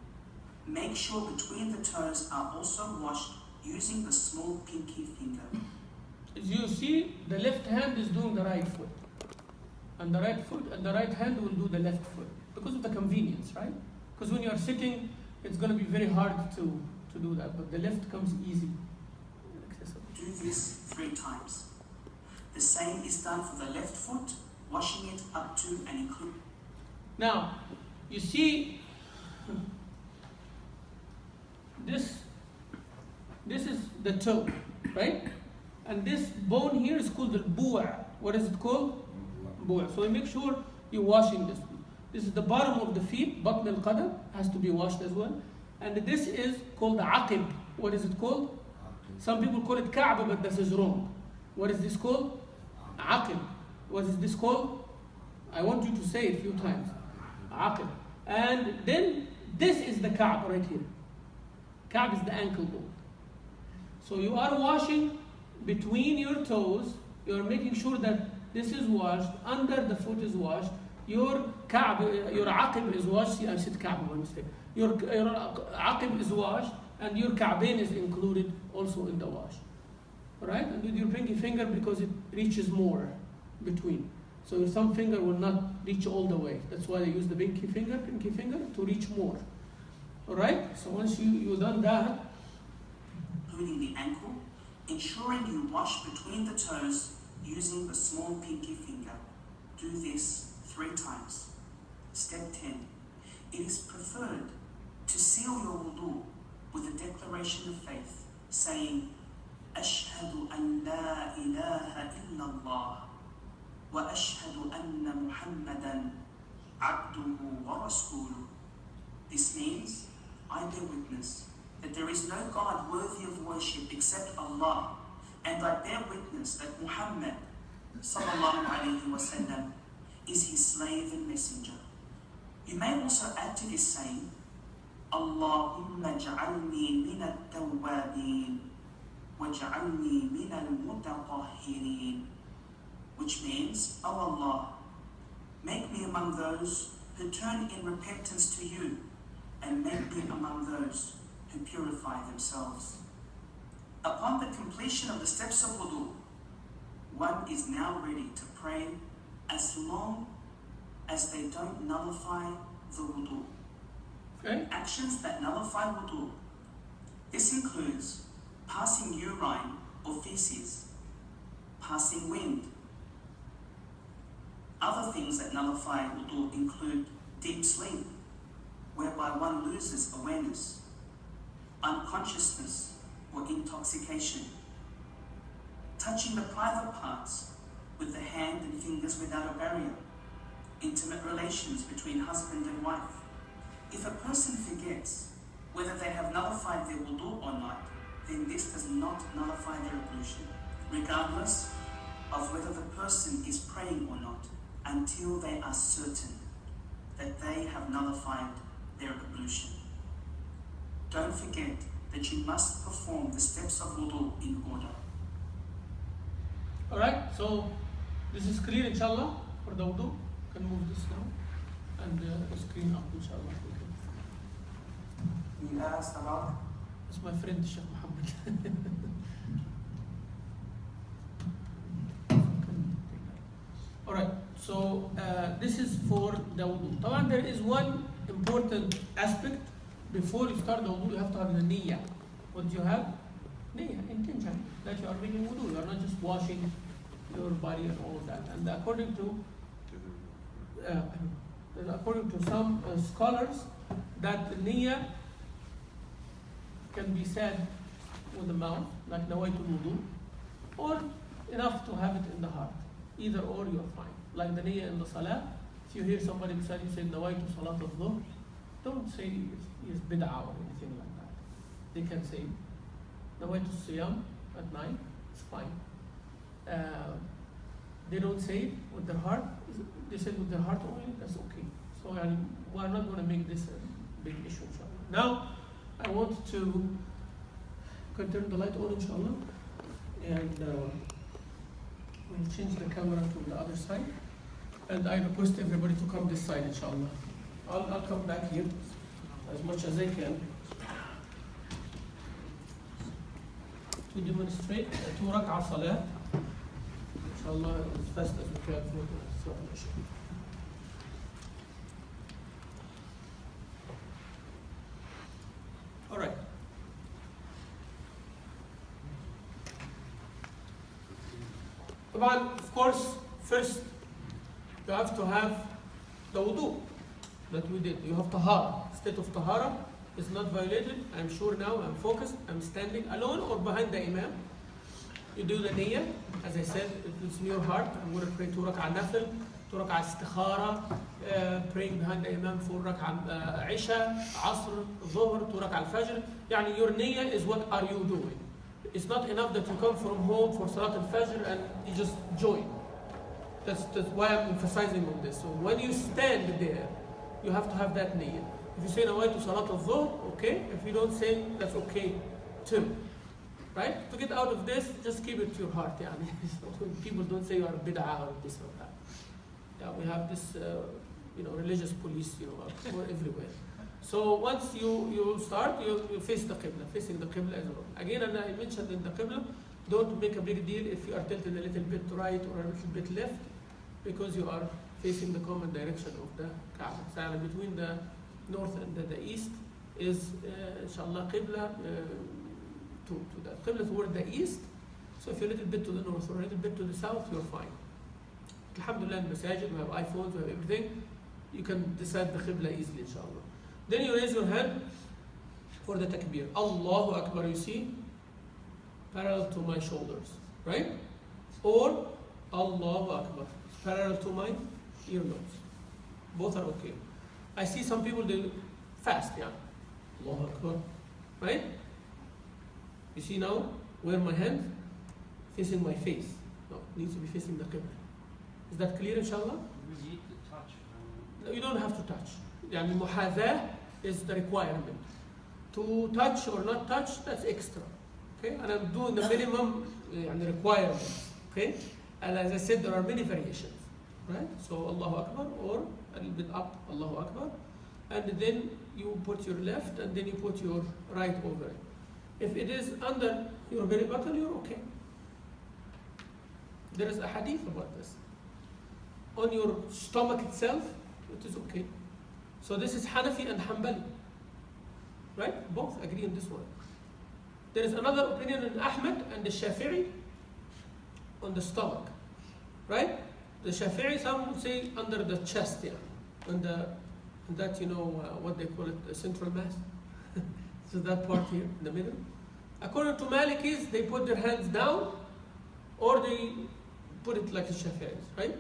Make sure between the toes are also washed using the small pinky finger. As you see, the left hand is doing the right foot. And the right hand will do the left foot. Because of the convenience, right? Because when you are sitting, it's going to be very hard to do that. But the left comes easy. Do this 3 times. The same is done for the left foot, washing it up to and including. Now, you see, this is the toe, right? And this bone here is called the bu'a. What is it called? Bu'a. So make sure you're washing this. This is the bottom of the feet, batn al-qadam, has to be washed as well. And this is called the aqib. What is it called? Some people call it ka'ba, but this is wrong. What is this called? Aqib. What is this called? I want you to say it a few times. Aqib. And then this is the ka'b right here. Ka'b is the ankle bone. So you are washing between your toes. You are making sure that this is washed, under the foot is washed. Your ka'b, your aqib is washed. See, I said ka'b by mistake. Your aqib is washed, and your ka'bain is included also in the wash. Alright? And with your pinky finger, because it reaches more between. So your thumb finger will not reach all the way. That's why they use the pinky finger to reach more. Alright? So once you've done that, including the ankle, ensuring you wash between the toes using the small pinky finger. Do this 3 times. Step 10. It is preferred to seal your wudu with a declaration of faith, saying, Ashhadu an la ilaha illallah wa ashhadu anna Muhammadan abduhu wa rasuluh. This means, I bear witness that there is no God worthy of worship except Allah, and I bear witness that Muhammad sallallahu alayhi wa sallam is his slave and messenger. You may also add to this saying, Allahumma ja'alni min al-tawwabin wa ja'alni min al-mutatahhirin, which means, O Allah, make me among those who turn in repentance to you, and make me among those who purify themselves. Upon the completion of the steps of wudu, one is now ready to pray as long as they don't nullify the wudu. okay? Actions that nullify wudu. This includes passing urine or feces, passing wind. Other things that nullify wudu include deep sleep, whereby one loses awareness, unconsciousness or intoxication, touching the private parts with the hand and fingers without a barrier, intimate relations between husband and wife. If a person forgets whether they have nullified their wudu or not, then this does not nullify their ablution, regardless of whether the person is praying or not, until they are certain that they have nullified their ablution. Don't forget that you must perform the steps of wudu in order. Alright, so this is clear inshallah for the wudu. You can move this now and the screen up inshallah. You asked about That's my friend Sheikh Muhammad. Alright, so this is for the wudu. Taban, there is one important aspect. Before you start the wudu, you have to have the niyyah. What do you have? Niyyah, intention that you are making wudu. You are not just washing your body and all of that. And according to some scholars, that the niyyah can be said with the mouth, like nawaitul wudu, or enough to have it in the heart. Either or, you're fine. Like the niyyah in the salah, if you hear somebody beside you say nawaitu salat al-dhuhr, don't say it's bid'ah or anything like that. They can say nawaitu siyam at night, it's fine. They don't say it with their heart, they say it with their heart only, that's okay. So we're not going to make this a big issue, inshallah. Now, I want to turn the light on, inshallah, and we'll change the camera to the other side. And I request everybody to come this side, inshallah. I'll come back here as much as I can to demonstrate 2 rak'ah salah, inshallah, as fast as we can for Salat al-Isha. All right. Of course, first you have to have the wudu that we did. You have tahara. State of tahara is not violated. I'm sure now, I'm focused, I'm standing alone or behind the imam. You do the niyyah, as I said, it's in your heart. I'm going to pray 2 rak'ah nafil, 2 rak'ah istikhara, praying behind the imam 4 rak'ah isha, asr, dhuhr, 2 rak'ah al-fajr. Yani your niyyah is what are you doing. It's not enough that you come from home for Salat al-Fajr and you just join. That's why I'm emphasizing on this. So when you stand there, you have to have that niyyah. If you say nawaitu Salat al-Dhuhr, okay. If you don't say, that's okay too. Right? To get out of this, just keep it to your heart. Yani. People don't say you are bid'ah or this or that. Yeah, we have this, religious police, everywhere. So once you start, you face the Qibla, facing the Qibla as well. Again, and I mentioned in the Qibla, don't make a big deal if you are tilted a little bit right or a little bit left, because you are facing the common direction of the Kaaba. So between the north and the east is, inshallah, Qibla to the Qibla toward the east. So if you're a little bit to the north or a little bit to the south, you're fine. Alhamdulillah, in Masajid, we have iPhones, we have everything. You can decide the Qibla easily, inshallah. Then you raise your hand for the takbir. Allahu Akbar, you see, parallel to my shoulders, right? Or Allahu Akbar, parallel to my earlobes. Both are okay. I see some people do fast, yeah. Allahu Akbar, right? You see now, where my hand facing my face. No, it needs to be facing the Qibla. Is that clear, inshallah? We need to touch. No, you don't have to touch. Yani muhadha is the requirement. To touch or not touch, that's extra. Okay? And I'm doing the minimum requirements. Okay? And as I said, there are many variations. Right? So Allahu Akbar, or a little bit up, Allahu Akbar. And then you put your left and then you put your right over it. If it is under your belly button, you're okay. There is a hadith about this. On your stomach itself, it is okay. So this is Hanafi and Hanbali. Right? Both agree on this one. There is another opinion in Ahmed and the Shafi'i on the stomach. Right? The Shafi'i, some would say under the chest, yeah. And that, what they call it, the central mass. So that part here in the middle. According to Malikis, they put their hands down or they put it like the Shafi'is, right?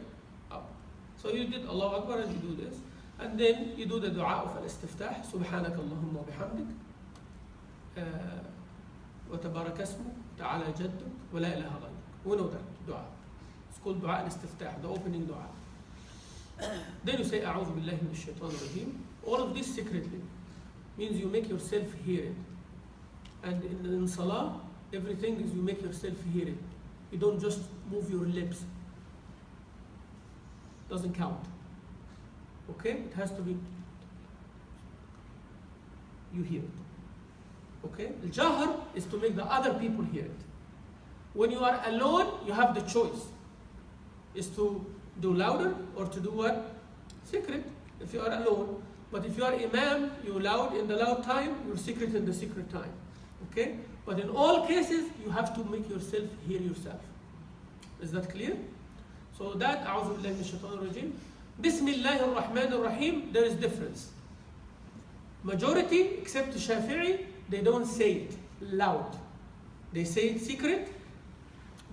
Up. So you did Allahu Akbar and you do this. And then you do the dua of al-istiftah. Subhanak Allahumma bihamdik. Wa tabarak asmuk. Ta'ala jadduk. Wa la ilaha ghayrik. We know that dua. It's called dua al-istiftah, the opening dua. Then you say, A'udhu billahi min ash-shaytan rajim. All of this secretly means you make yourself hear it. And in salah, everything is you make yourself hear it. You don't just move your lips. Doesn't count. Okay? It has to be, you hear it. Okay? The jahar is to make the other people hear it. When you are alone, you have the choice. Is to do louder or to do what? Secret, if you are alone. But if you are imam, you're loud in the loud time, you're secret in the secret time. Okay? But in all cases, you have to make yourself hear yourself. Is that clear? So that, أعوذ بالله من الشيطان الرجيم. Bismillah ar-Rahman ar-Rahim, there is difference. Majority, except Shafi'i, they don't say it loud. They say it secret,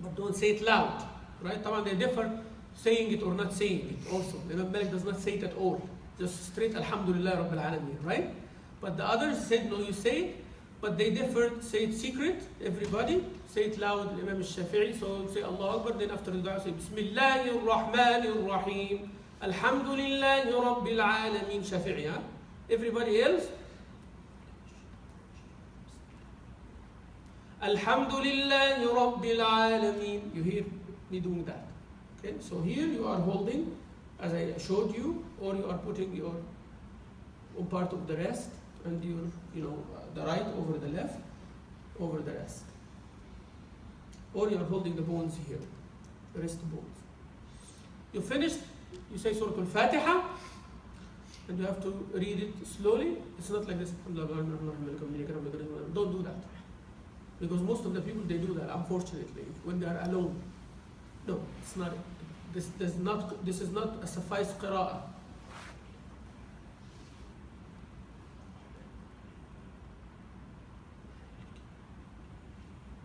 but don't say it loud. Right? طبعا they differ saying it or not saying it also. Imam Malik does not say it at all. Just straight Alhamdulillah Rabbil Alameen, right? But the others said no, you say it, but they differ, say it secret, everybody, say it loud, Imam al-Shafi'i, so say Allah Akbar, then after the dua say Bismillahir Rahmanir Rahim, Alhamdulillahi Rabbil Alameen, Shafi'i, huh? Everybody else, Alhamdulillahi Rabbil Alameen. You hear me doing that. Okay, so here you are holding, as I showed you, or you are putting your on part of the rest, and your, the right over the left, over the rest. Or you are holding the bones here, the wrist bones. You finished, you say Surah Al-Fatiha, and you have to read it slowly. It's not like this. Don't do that. Because most of the people, they do that, unfortunately, when they are alone. No, it's not. This is not a suffice qira'ah.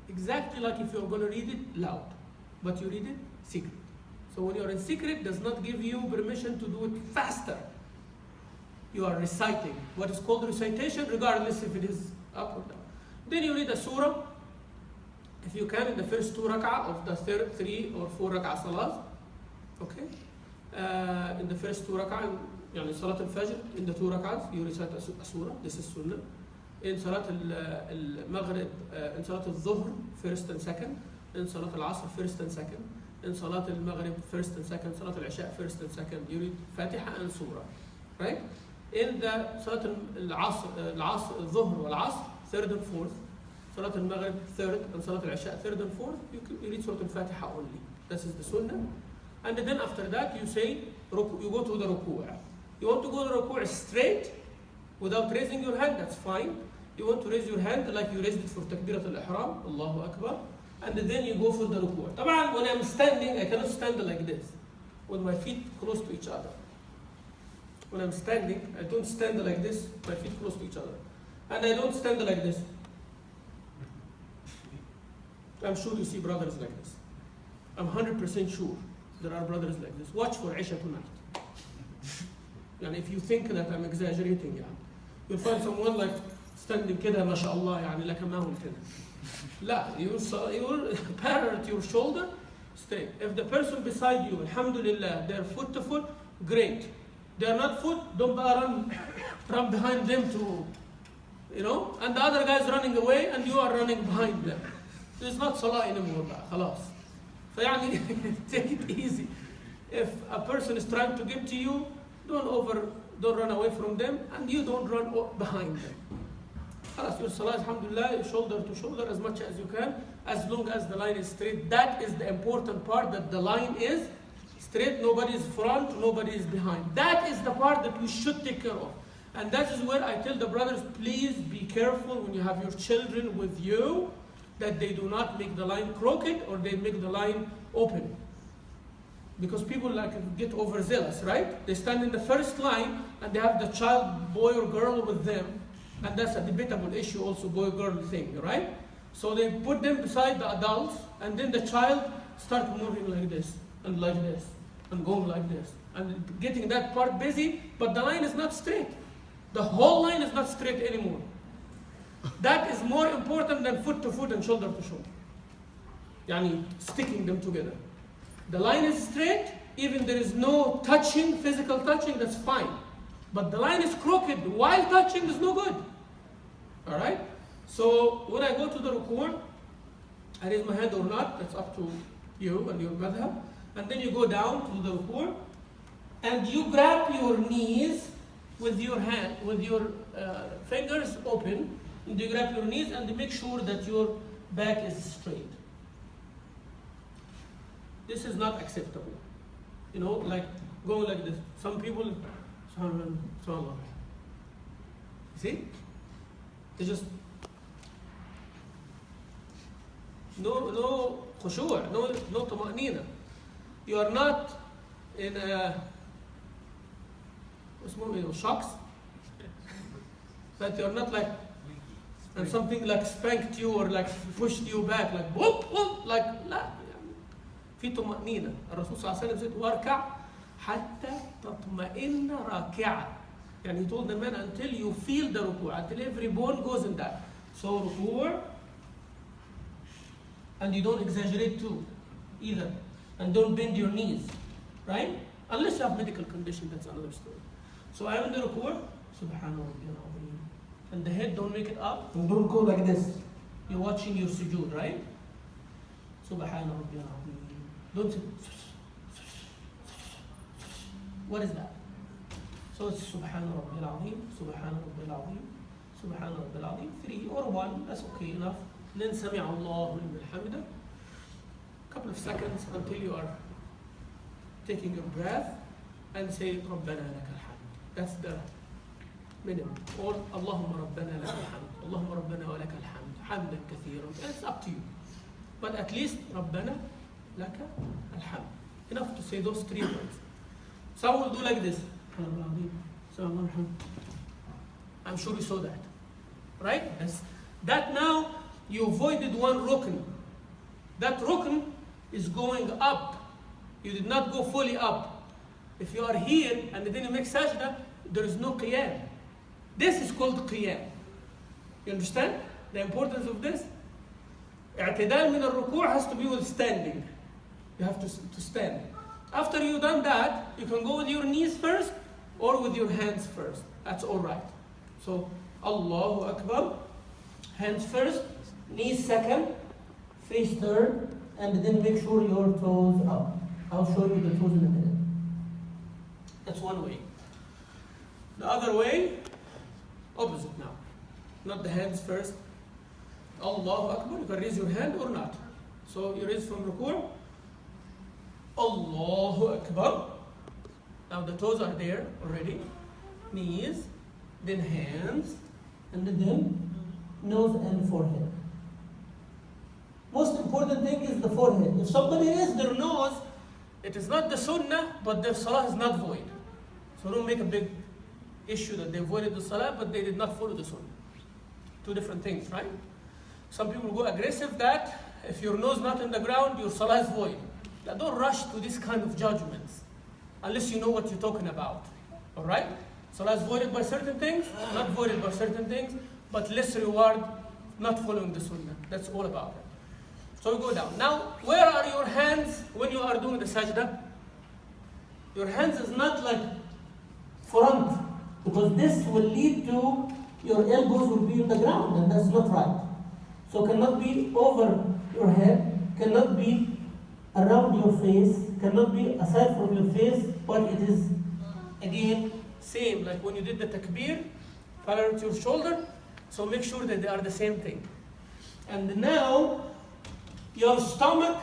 Exactly like if you're going to read it loud, but you read it secret. So when you're in secret, does not give you permission to do it faster. You are reciting what is called recitation, regardless if it is up or down. Then you read a surah, if you can, in the first 2 rak'ah of the third 3 or 4 rak'ah salahs. Okay? In the first 2 rak'ah, in Salat al-Fajr, in the 2 rak'ahs, you recite a surah. This is sunnah. In Salat al-Maghrib, in Salat al-Dhuhr, first and second. In Salat al-Asr, first and second. In Salat al-Maghrib, first and second. Salat al-Isha, first and second. You read Fatiha and surah. Right? In the Salat al-Asr, al-Dhuhr wal-Asr, third and fourth. Salat al-Maghrib, third. And Salat al-Isha, third and fourth. You read Surah al-Fatiha only. This is the sunnah. And then after that, you say, you go to the ruku'. You want to go to the ruku' straight, without raising your hand, that's fine. You want to raise your hand like you raised it for Takbirat al-Ihram, Allahu Akbar, and then you go for the ruku'. طبعا, when I'm standing, I cannot stand like this, with my feet close to each other. When I'm standing, I don't stand like this, my feet close to each other. And I don't stand like this. I'm sure you see brothers like this. I'm 100% sure there are brothers like this. Watch for Isha tonight. And if you think that I'm exaggerating, you'll find someone like standing كده ما شاء الله يعني like a mountain. لا, you parallel to your shoulder, straight. If the person beside you, alhamdulillah, they're foot to foot, great. They're not foot, don't run behind them to, and the other guy's running away and you are running behind them. It's not salah anymore, خلاص. فيعني take it easy. If a person is trying to get to you, don't run away from them, and you don't run behind them. خلاص, your salah, alhamdulillah, shoulder to shoulder as much as you can, as long as the line is straight. That is the important part, that the line is straight, nobody is front, nobody is behind. That is the part that we should take care of. And that is where I tell the brothers, please be careful when you have your children with you, that they do not make the line crooked or they make the line open. Because people get overzealous, right? They stand in the first line and they have the child, boy or girl, with them. And that's a debatable issue also, boy-girl thing, right? So they put them beside the adults, and then the child starts moving like this, and going like this, and getting that part busy, but the line is not straight. The whole line is not straight anymore. That is more important than foot to foot and shoulder to shoulder. Yani sticking them together. The line is straight, even there is no touching, physical touching, that's fine. But the line is crooked while touching is no good. Alright? So when I go to the ruku', I raise my hand or not, that's up to you and your madhab. And then you go down to the ruku', and you grab your knees with your hand, with your fingers open, and you grab your knees and make sure that your back is straight. This is not acceptable. Like going like this. Some people, subhanallah. See? They just no خشوع, no طمأنينة. You are not in a shocks, that you are not like, and something like spanked you or like pushed you back, like whoop whoop, like لا, في طمأنينة. الرسول صلى الله عليه وسلم said واركع حتى تطمئن راكعا. يعني he told the man until you feel the ركوع, until every bone goes in that. So ركوع, and you don't exaggerate too, either, and don't bend your knees, right? Unless you have medical condition, that's another story. So I'm in the ركوع, سبحان ربي العظيم, and the head don't make it up, and don't go like this. You're watching your sujood, right? سبحان ربي العظيم. Don't say, what is that? So it's سبحان ربي العظيم, سبحان ربي العظيم, سبحان ربي العظيم, 3 or 1, that's okay enough. Then سمع الله لمن حمده. Couple of seconds until you are taking your breath and say ربنا لك الحمد. That's the minimum. Or اللهم ربنا لك الحمد, اللهم ربنا ولك الحمد, حمدا كثيرا. It's up to you. But at least ربنا لك الحمد. Enough to say those 3 words. Some will do like this. I'm sure you saw that. Right? Yes. That now you avoided one rukn. That rukn is going up. You did not go fully up. If you are here and then you make sajda, there is no qiyam. This is called qiyam. You understand the importance of this? اعتدال من الركوع has to be with standing. You have to stand. After you've done that, you can go with your knees first or with your hands first. That's all right. So, Allahu Akbar, hands first, knees second, face third, and then make sure your toes up. I'll show you the toes in a minute. That's one way. The other way, opposite now. Not the hands first. Allahu Akbar, you can raise your hand or not. So you raise from ruku', Allahu Akbar. Now the toes are there already. Knees, then hands, and then nose and forehead. Most important thing is the forehead. If somebody raised their nose, it is not the sunnah, but their salah is not void. So don't make a big issue that they voided the salah, but they did not follow the sunnah. 2 different things, right? Some people go aggressive that if your nose not in the ground, your salah is void. Now don't rush to this kind of judgments unless you know what you're talking about. All right? Salah is voided by certain things, not voided by certain things, but less reward not following the sunnah. That's all about it. So we go down. Now, where are your hands when you are doing the sajda? Your hands is not like front, because this will lead to your elbows will be in the ground, and that's not right. So cannot be over your head, cannot be around your face, cannot be aside from your face, but it is again same like when you did the takbir, parallel to your shoulder. So make sure that they are the same thing. And now your stomach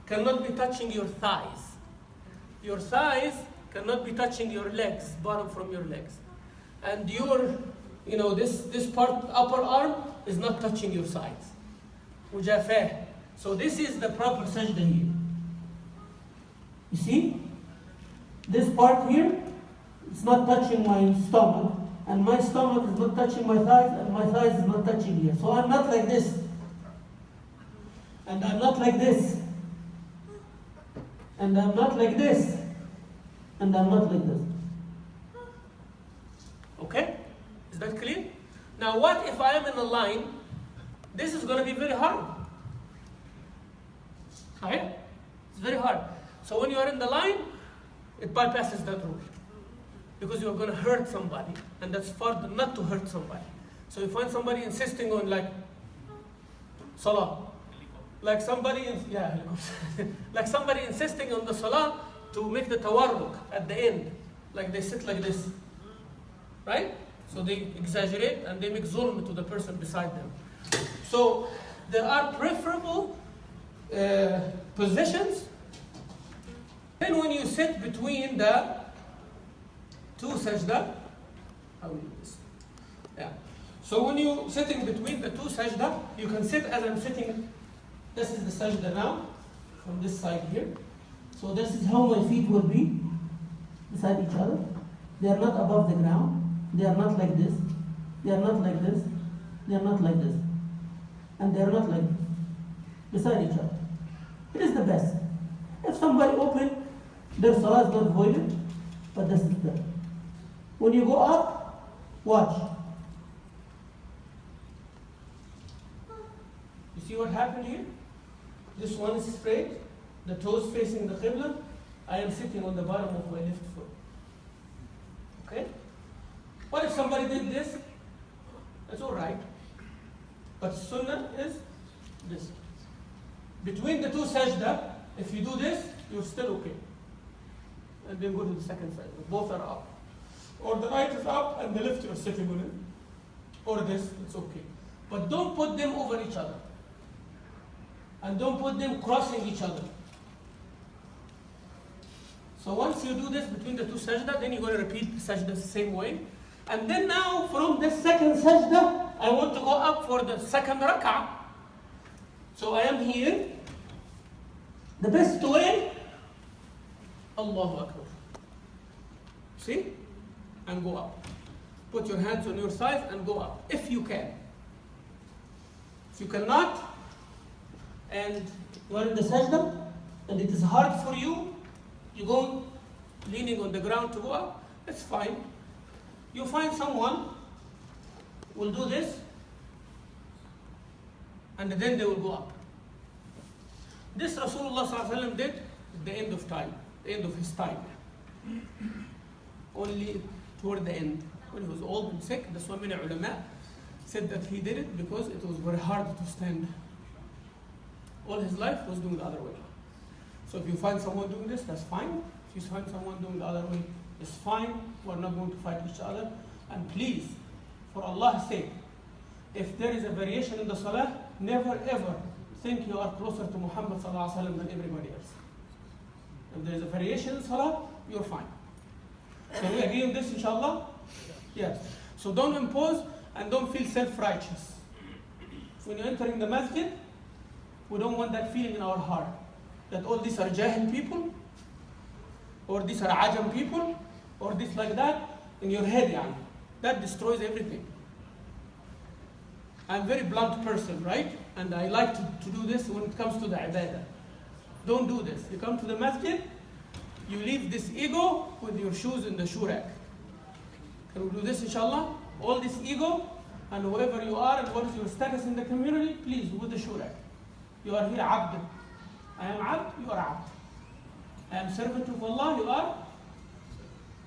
cannot be touching your thighs. Your thighs cannot be touching your legs, bottom from your legs. And your, this part, upper arm, is not touching your sides. Mujafah. So this is the proper sajda here. You see? This part here, it's not touching my stomach, and my stomach is not touching my thighs, and my thighs is not touching here. So I'm not like this. And I'm not like this. And I'm not like this. And I'm not like this. Okay? Is that clear? Now what if I am in a line? This is going to be very hard. Right? It's very hard. So when you are in the line, it bypasses that rule. Because you are going to hurt somebody. And that's far not to hurt somebody. So you find somebody insisting on like salah. Like somebody insisting on the salah to make the tawarruk at the end. Like they sit like this. Right? So they exaggerate and they make zulm to the person beside them. So there are preferable positions. Then when you sit between the 2 sajda, how do you do this? Yeah. So when you sitting between the 2 sajda, you can sit as I'm sitting. This is the sajda now. from this side here. So this is how my feet will be beside each other. They are not above the ground. They are not like this. They are not like this. They are not like this. And they are not like this. Beside each other. It is the best. If somebody open, their salah is not voided, but this is better. When you go up, watch. You see what happened here? This one is straight, the toes facing the Qibla. I am sitting on the bottom of my left foot. Okay? What if somebody did this? That's all right. But sunnah is this. Between the two sajda, if you do this, you're still okay. And then go to the second sajda. Both are up. Or the right is up and the left you're sitting on it. Or this, it's okay. But don't put them over each other. And don't put them crossing each other. So once you do this between the two sajda, then you're going to repeat the sajda the same way. And then now from this second sajda, I want to go up for the second rak'ah. So I am here. The best way, Allahu Akbar. See? And go up. Put your hands on your sides and go up, if you can. If you cannot, and you are in the sajda, and it is hard for you, you go leaning on the ground to go up, it's fine. You find someone will do this, and then they will go up. This Rasulullah ﷺ did at the end of time, the end of his time. Only toward the end, when he was old and sick, that's why many ulama said that he did it because it was very hard to stand. All his life was doing the other way. So if you find someone doing this, that's fine. If you find someone doing the other way, it's fine. We're not going to fight each other. And please, for Allah's sake, if there is a variation in the salah, never ever think you are closer to Muhammad ﷺ than everybody else. If there is a variation in salah, you're fine. Can we agree on this, inshallah? Yes. So don't impose and don't feel self-righteous. When you're entering the masjid, we don't want that feeling in our heart that all these are Jahil people, or these are Ajam people, or this like that, in your head, yani. That destroys everything. I'm a very blunt person, right? And I like to do this when it comes to the ibadah. Don't do this. You come to the masjid, you leave this ego with your shoes in the shoe rack. Can we do this, inshallah? All this ego, and whoever you are and what is your status in the community, please, with the shoe rack. You are here abd. I am abd, you are abd. I am servant of Allah, you are?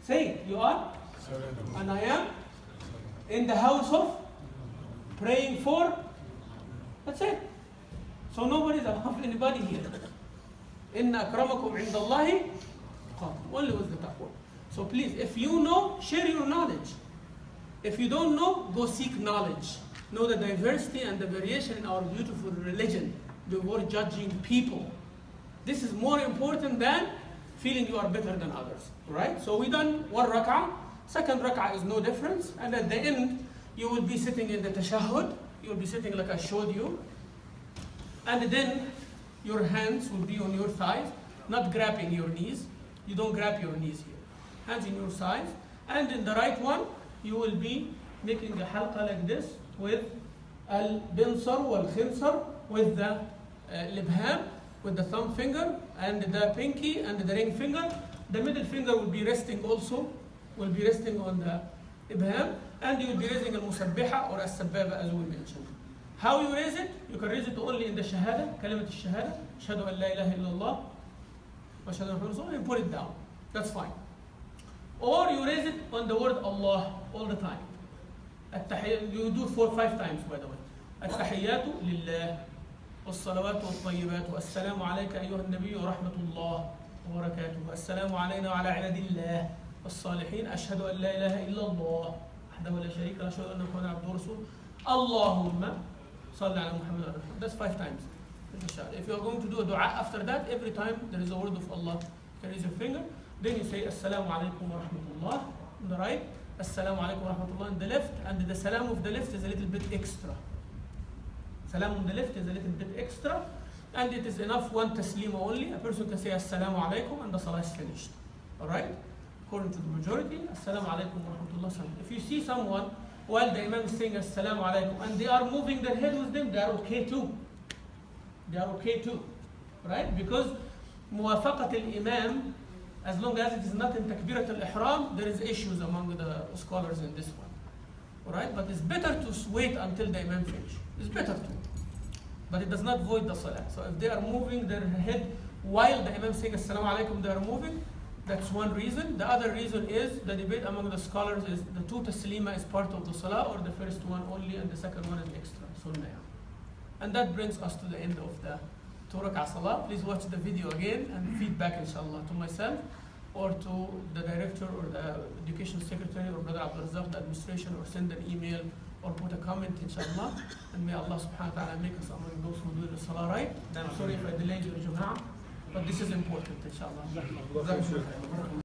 Say it, you are? And I am in the house of praying for. That's it. So nobody's above anybody here. Inna akramakum indallahi only with the taqwa. So please, if you know, share your knowledge. If you don't know, go seek knowledge. Know the diversity and the variation in our beautiful religion before judging people. This is more important than feeling you are better than others. Right? So we done one rak'ah. Second rak'ah is no difference. And at the end, you will be sitting in the tashahhud. You will be sitting like I showed you. And then your hands will be on your thighs, not grabbing your knees. You don't grab your knees here. Hands in your sides. And in the right one, you will be making a halqa like this with al-binsar wal-khinsar, with the libham, with the thumb finger, and the pinky, and the ring finger. The middle finger will be resting also, will be resting on the ibham, and you will be raising al-musabbiha or as-sabbaba as we mentioned. How you raise it? You can raise it only in the shahada, kalimat al-shahada, ashhadu an la ilaha illallah, wa ashhadu anna Muhammadan rasulullah, and put it down. That's fine. Or you raise it on the word Allah all the time. You do 4 or 5 times, by the way. التحيات لله والصلوات والطيبات والسلام عليك أيها النبي ورحمة الله وبركاته السلام علينا وعلى عباد الله والصالحين أشهد أن لا إله إلا الله وحده لا شريك له أشهد أن محمدا عبده ورسوله اللهم صل على محمد. That's 5 times. If you are going to do a dua after that, every time there is a word of Allah, you raise your finger. Then you say Assalamu alaikum wa rahmatullah on the right, Assalamu alaikum wa rahmatullah on the left, and the salam of the left is a little bit extra. Salam on the left is a little bit extra, And it is enough one taslima only. A person can say Assalamu alaikum and the salah is finished. Alright? According to the majority, Assalamu alaikum wa rahmatullah. If you see someone while the imam is saying Assalamu alaikum and they are moving their head with them, they are okay too. They are okay too. Right? Because muwafaqat al-imam, as long as it is not in takbirat al-ihram, there is issues among the scholars in this one. Alright? But it's better to wait until the imam finishes. It's better to. But it does not void the salah. So if they are moving their head while the imam is saying Assalamu alaikum, they are moving, that's one reason. The other reason is, the debate among the scholars is the two taslima is part of the salah or the first one only and the second one is extra, sunnah. And that brings us to the end of the 2 rak'ah salah. Please watch the video again and feedback inshallah to myself or to the director or the education secretary or Brother Abdul Razak, the administration, or send an email or put a comment inshallah. And may Allah subhanahu wa ta'ala make us among those who do the salah right. I'm sorry if I delayed you, Jama'ah, but this is important inshallah.